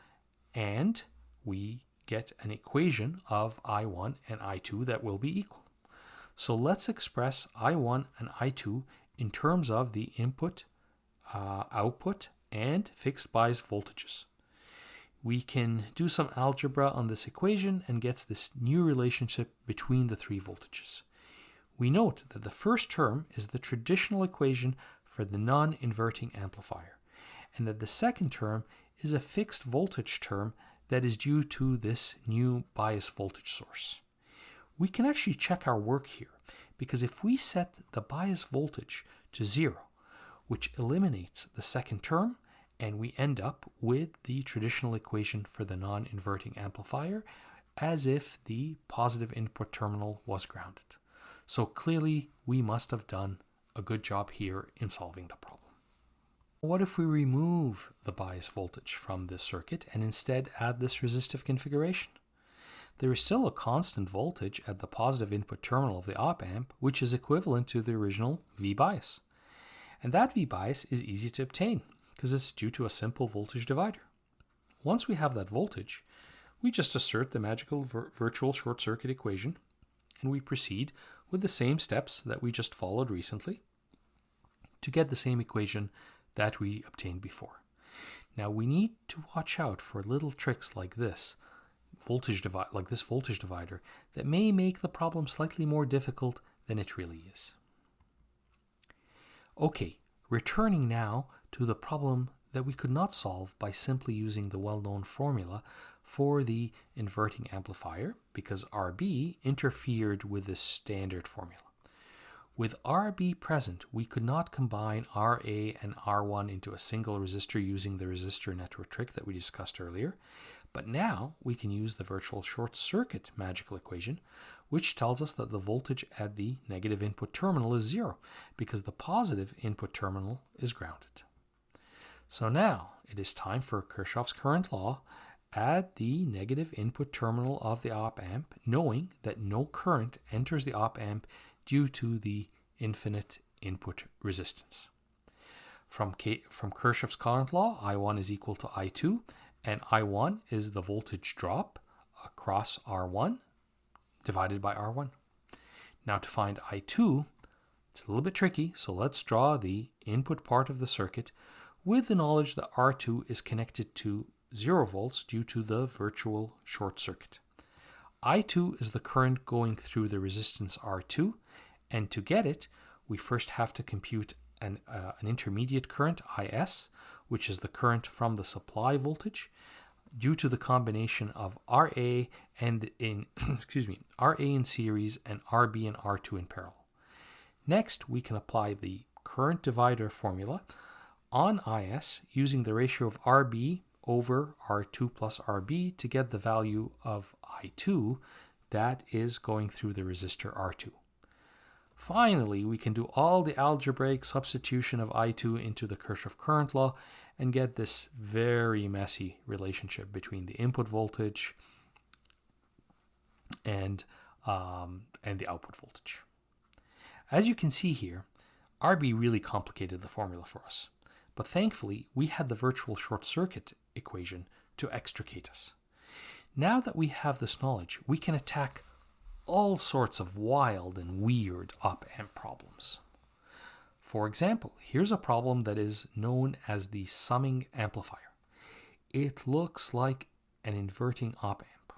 and we get an equation of I1 and I2 that will be equal. So let's express I1 and I2 in terms of the input, output, and fixed bias voltages. We can do some algebra on this equation and get this new relationship between the three voltages. We note that the first term is the traditional equation for the non-inverting amplifier, and that the second term is a fixed voltage term that is due to this new bias voltage source. We can actually check our work here, because if we set the bias voltage to 0, which eliminates the second term, and we end up with the traditional equation for the non-inverting amplifier, as if the positive input terminal was grounded. So clearly, we must have done a good job here in solving the problem. What if we remove the bias voltage from this circuit and instead add this resistive configuration? there is still a constant voltage at the positive input terminal of the op-amp, which is equivalent to the original V-bias. And that V-bias is easy to obtain because it's due to a simple voltage divider. Once we have that voltage, we just assert the magical virtual short circuit equation, and we proceed with the same steps that we just followed recently to get the same equation that we obtained before. Now we need to watch out for little tricks like this voltage divider that may make the problem slightly more difficult than it really is. Okay, returning now to the problem that we could not solve by simply using the well-known formula for the inverting amplifier because RB interfered with the standard formula. With RB present, we could not combine RA and R1 into a single resistor using the resistor network trick that we discussed earlier, but now we can use the virtual short circuit magical equation, which tells us that the voltage at the negative input terminal is 0 because the positive input terminal is grounded. So now it is time for Kirchhoff's current law at the negative input terminal of the op-amp, knowing that no current enters the op-amp due to the infinite input resistance. From Kirchhoff's current law, I1 is equal to I2, and I1 is the voltage drop across R1 divided by R1. Now to find I2, it's a little bit tricky, so let's draw the input part of the circuit with the knowledge that R2 is connected to 0 volts due to the virtual short circuit. I2 is the current going through the resistance R2, and to get it, we first have to compute an intermediate current, IS, which is the current from the supply voltage, due to the combination of RA and RA in series and RB and R2 in parallel. Next, we can apply the current divider formula on IS using the ratio of RB over R2 plus RB to get the value of I2 that is going through the resistor R2. Finally, we can do all the algebraic substitution of I2 into the Kirchhoff current law and get this very messy relationship between the input voltage and the output voltage. As you can see here, RB really complicated the formula for us, but thankfully we had the virtual short circuit equation to extricate us. Now that we have this knowledge, we can attack all sorts of wild and weird op-amp problems. For example, here's a problem that is known as the summing amplifier. It looks like an inverting op-amp.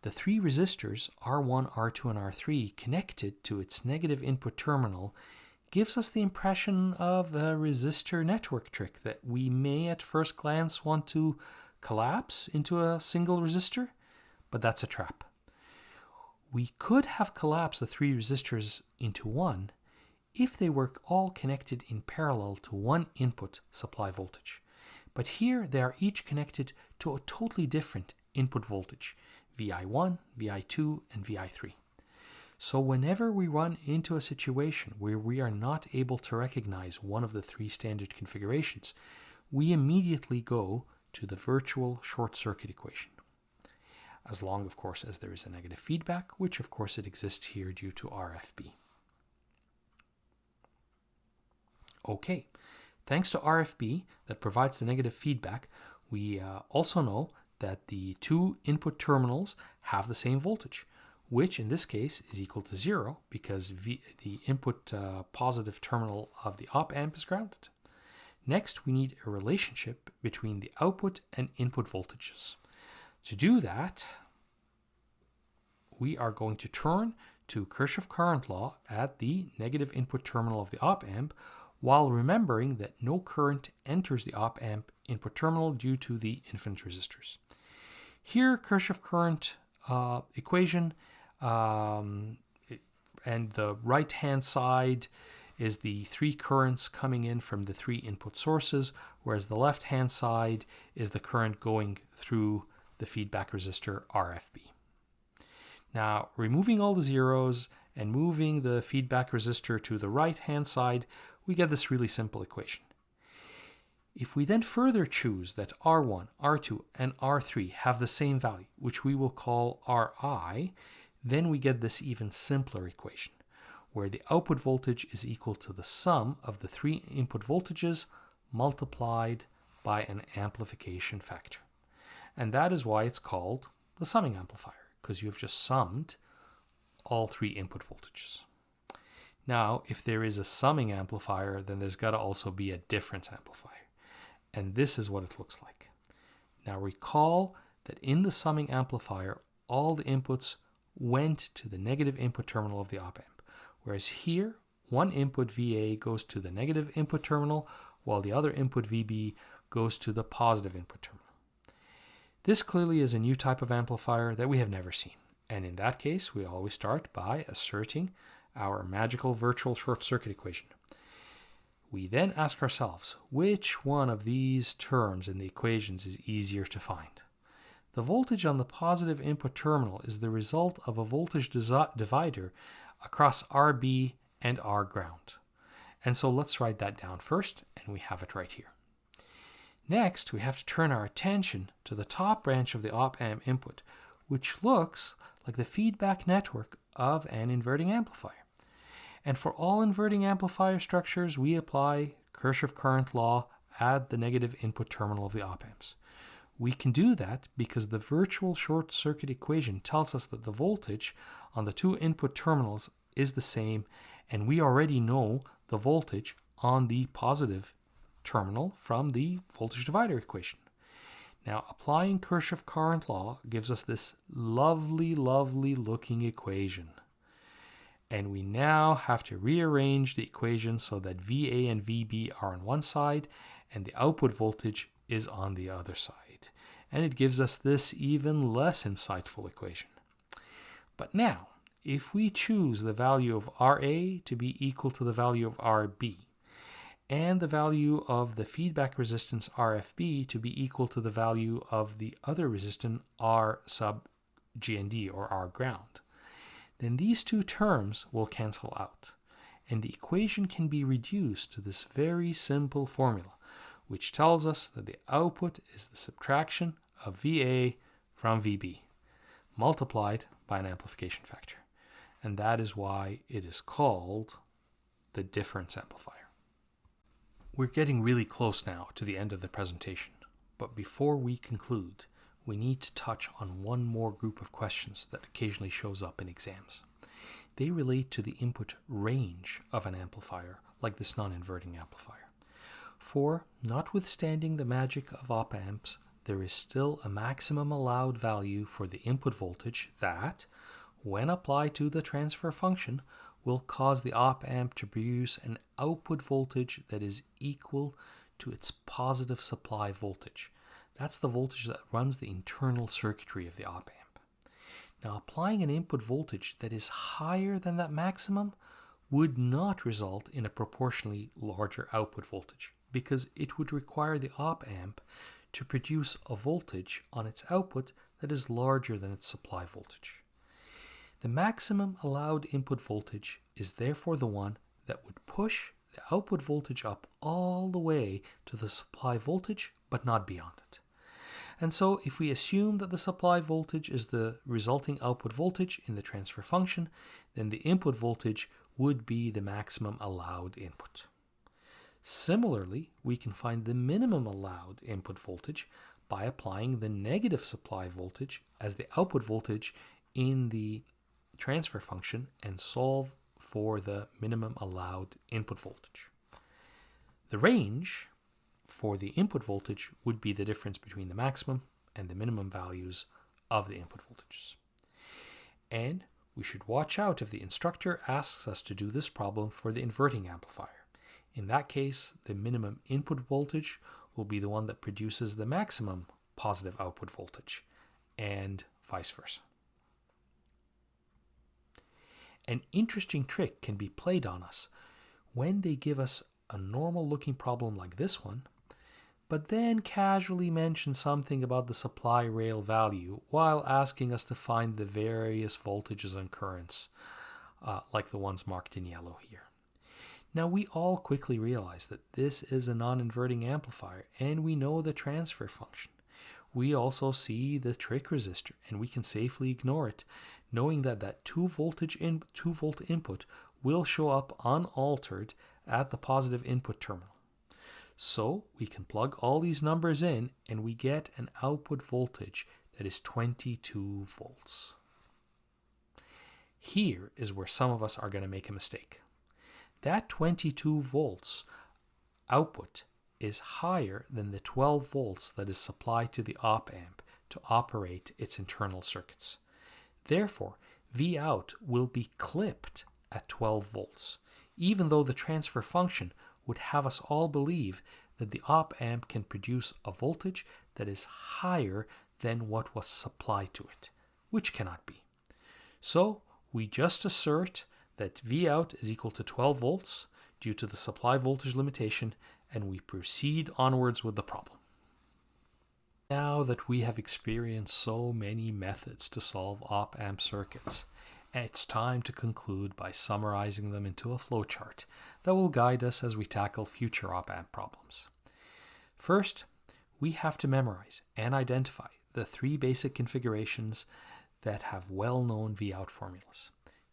The three resistors, R1, R2, and R3, connected to its negative input terminal gives us the impression of a resistor network trick that we may at first glance want to collapse into a single resistor, but that's a trap. We could have collapsed the three resistors into one if they were all connected in parallel to one input supply voltage. But here they are each connected to a totally different input voltage, VI1, VI2, and VI3. So whenever we run into a situation where we are not able to recognize one of the three standard configurations, we immediately go to the virtual short circuit equation. As long, of course, as there is a negative feedback, which of course it exists here due to RFB. Okay, thanks to RFB that provides the negative feedback, we also know that the two input terminals have the same voltage, which in this case is equal to 0 because the input positive terminal of the op-amp is grounded. Next, we need a relationship between the output and input voltages. To do that, we are going to turn to Kirchhoff current law at the negative input terminal of the op-amp while remembering that no current enters the op-amp input terminal due to the infinite resistors. Here, Kirchhoff current equation and the right-hand side is the three currents coming in from the three input sources, whereas the left-hand side is the current going through the feedback resistor RFB. Now, removing all the zeros and moving the feedback resistor to the right-hand side, we get this really simple equation. If we then further choose that R1, R2, and R3 have the same value, which we will call Ri, then we get this even simpler equation, where the output voltage is equal to the sum of the three input voltages multiplied by an amplification factor. And that is why it's called the summing amplifier, because you've just summed all three input voltages. Now, if there is a summing amplifier, then there's got to also be a difference amplifier. And this is what it looks like. Now recall that in the summing amplifier, all the inputs went to the negative input terminal of the op-amp, whereas here, one input VA goes to the negative input terminal, while the other input VB goes to the positive input terminal. This clearly is a new type of amplifier that we have never seen. And in that case, we always start by asserting our magical virtual short circuit equation. We then ask ourselves, which one of these terms in the equations is easier to find? The voltage on the positive input terminal is the result of a voltage divider across RB and R ground. And so let's write that down first, and we have it right here. Next, we have to turn our attention to the top branch of the op-amp input, which looks like the feedback network of an inverting amplifier. And for all inverting amplifier structures, we apply Kirchhoff current law at the negative input terminal of the op-amps. We can do that because the virtual short circuit equation tells us that the voltage on the two input terminals is the same, and we already know the voltage on the positive terminal from the voltage divider equation. Now, applying Kirchhoff current law gives us this lovely, lovely looking equation. And we now have to rearrange the equation so that VA and VB are on one side and the output voltage is on the other side. And it gives us this even less insightful equation. But now, if we choose the value of RA to be equal to the value of RB, and the value of the feedback resistance RFB to be equal to the value of the other resistant R sub GND or R ground, then these two terms will cancel out, and the equation can be reduced to this very simple formula, which tells us that the output is the subtraction of VA from VB, multiplied by an amplification factor. And that is why it is called the difference amplifier. We're getting really close now to the end of the presentation, but before we conclude, we need to touch on one more group of questions that occasionally shows up in exams. They relate to the input range of an amplifier, like this non-inverting amplifier. For, notwithstanding the magic of op-amps, there is still a maximum allowed value for the input voltage that, when applied to the transfer function, will cause the op-amp to produce an output voltage that is equal to its positive supply voltage. That's the voltage that runs the internal circuitry of the op-amp. Now, applying an input voltage that is higher than that maximum would not result in a proportionally larger output voltage, because it would require the op-amp to produce a voltage on its output that is larger than its supply voltage. The maximum allowed input voltage is therefore the one that would push the output voltage up all the way to the supply voltage, but not beyond it. And so if we assume that the supply voltage is the resulting output voltage in the transfer function, then the input voltage would be the maximum allowed input. Similarly, we can find the minimum allowed input voltage by applying the negative supply voltage as the output voltage in the transfer function and solve for the minimum allowed input voltage. The range for the input voltage would be the difference between the maximum and the minimum values of the input voltages. And we should watch out if the instructor asks us to do this problem for the inverting amplifier. In that case, the minimum input voltage will be the one that produces the maximum positive output voltage, and vice versa. An interesting trick can be played on us when they give us a normal looking problem like this one, but then casually mention something about the supply rail value while asking us to find the various voltages and currents, like the ones marked in yellow here. Now we all quickly realize that this is a non-inverting amplifier and we know the transfer function. We also see the trick resistor and we can safely ignore it, knowing that that 2 volt input will show up unaltered at the positive input terminal. So we can plug all these numbers in and we get an output voltage that is 22 volts. Here is where some of us are going to make a mistake. That 22 volts output is higher than the 12 volts that is supplied to the op amp to operate its internal circuits. Therefore, Vout will be clipped at 12 volts, even though the transfer function would have us all believe that the op amp can produce a voltage that is higher than what was supplied to it, which cannot be. So we just assert that Vout is equal to 12 volts due to the supply voltage limitation, and we proceed onwards with the problem. Now that we have experienced so many methods to solve op-amp circuits, it's time to conclude by summarizing them into a flowchart that will guide us as we tackle future op-amp problems. First, we have to memorize and identify the 3 basic configurations that have well-known Vout formulas.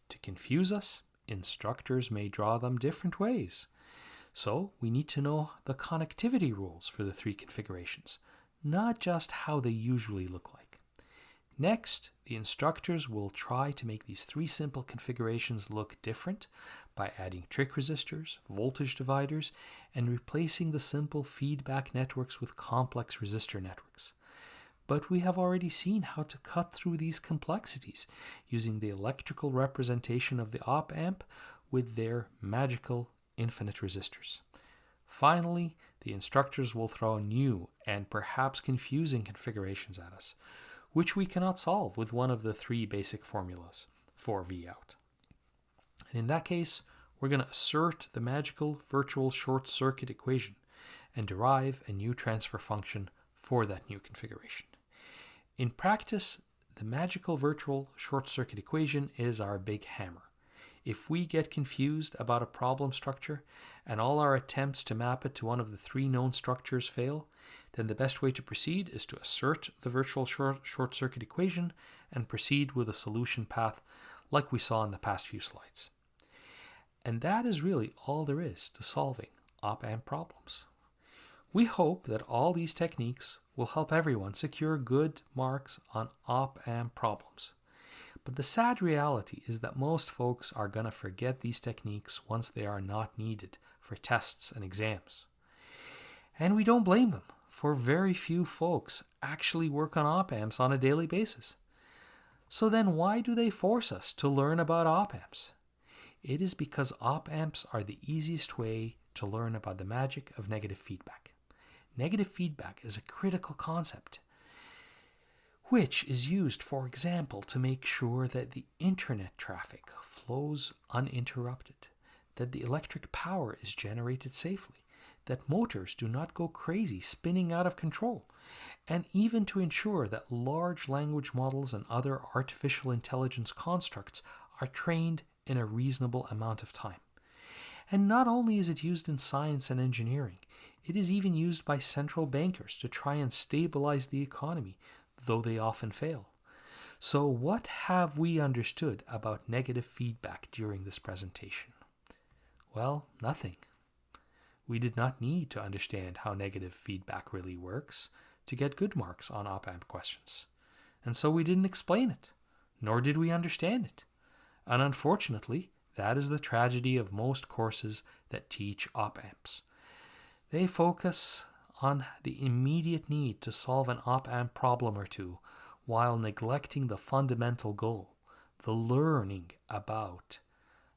To confuse us, instructors may draw them different ways. So we need to know the connectivity rules for the 3 configurations, not just how they usually look like. Next, the instructors will try to make these 3 simple configurations look different by adding trick resistors, voltage dividers, and replacing the simple feedback networks with complex resistor networks. But we have already seen how to cut through these complexities using the electrical representation of the op amp with their magical infinite resistors. Finally, the instructors will throw new and perhaps confusing configurations at us, which we cannot solve with one of the 3 basic formulas for Vout. And in that case, we're going to assert the magical virtual short circuit equation and derive a new transfer function for that new configuration. In practice, the magical virtual short circuit equation is our big hammer. If we get confused about a problem structure and all our attempts to map it to one of the 3 known structures fail, then the best way to proceed is to assert the virtual short circuit equation and proceed with a solution path like we saw in the past few slides. And that is really all there is to solving op-amp problems. We hope that all these techniques will help everyone secure good marks on op-amp problems. But the sad reality is that most folks are going to forget these techniques once they are not needed for tests and exams. And we don't blame them, for very few folks actually work on op-amps on a daily basis. So then why do they force us to learn about op-amps? It is because op-amps are the easiest way to learn about the magic of negative feedback. Negative feedback is a critical concept, which is used, for example, to make sure that the internet traffic flows uninterrupted, that the electric power is generated safely, that motors do not go crazy, spinning out of control, and even to ensure that large language models and other artificial intelligence constructs are trained in a reasonable amount of time. And not only is it used in science and engineering, it is even used by central bankers to try and stabilize the economy, though they often fail. So what have we understood about negative feedback during this presentation? Well, nothing. We did not need to understand how negative feedback really works to get good marks on op-amp questions. And so we didn't explain it, nor did we understand it. And unfortunately, that is the tragedy of most courses that teach op-amps. They focus on the immediate need to solve an op-amp problem or two while neglecting the fundamental goal, the learning about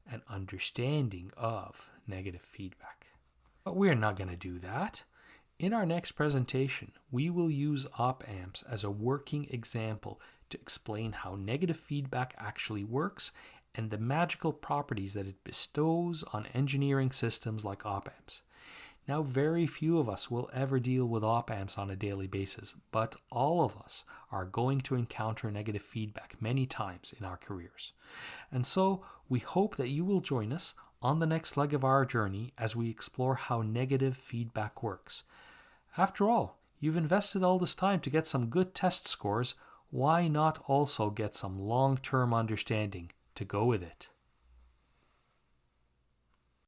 and understanding of negative feedback. But we're not going to do that. In our next presentation, we will use op-amps as a working example to explain how negative feedback actually works and the magical properties that it bestows on engineering systems like op-amps. Now, very few of us will ever deal with op-amps on a daily basis, but all of us are going to encounter negative feedback many times in our careers. And so, we hope that you will join us on the next leg of our journey as we explore how negative feedback works. After all, you've invested all this time to get some good test scores. Why not also get some long-term understanding to go with it?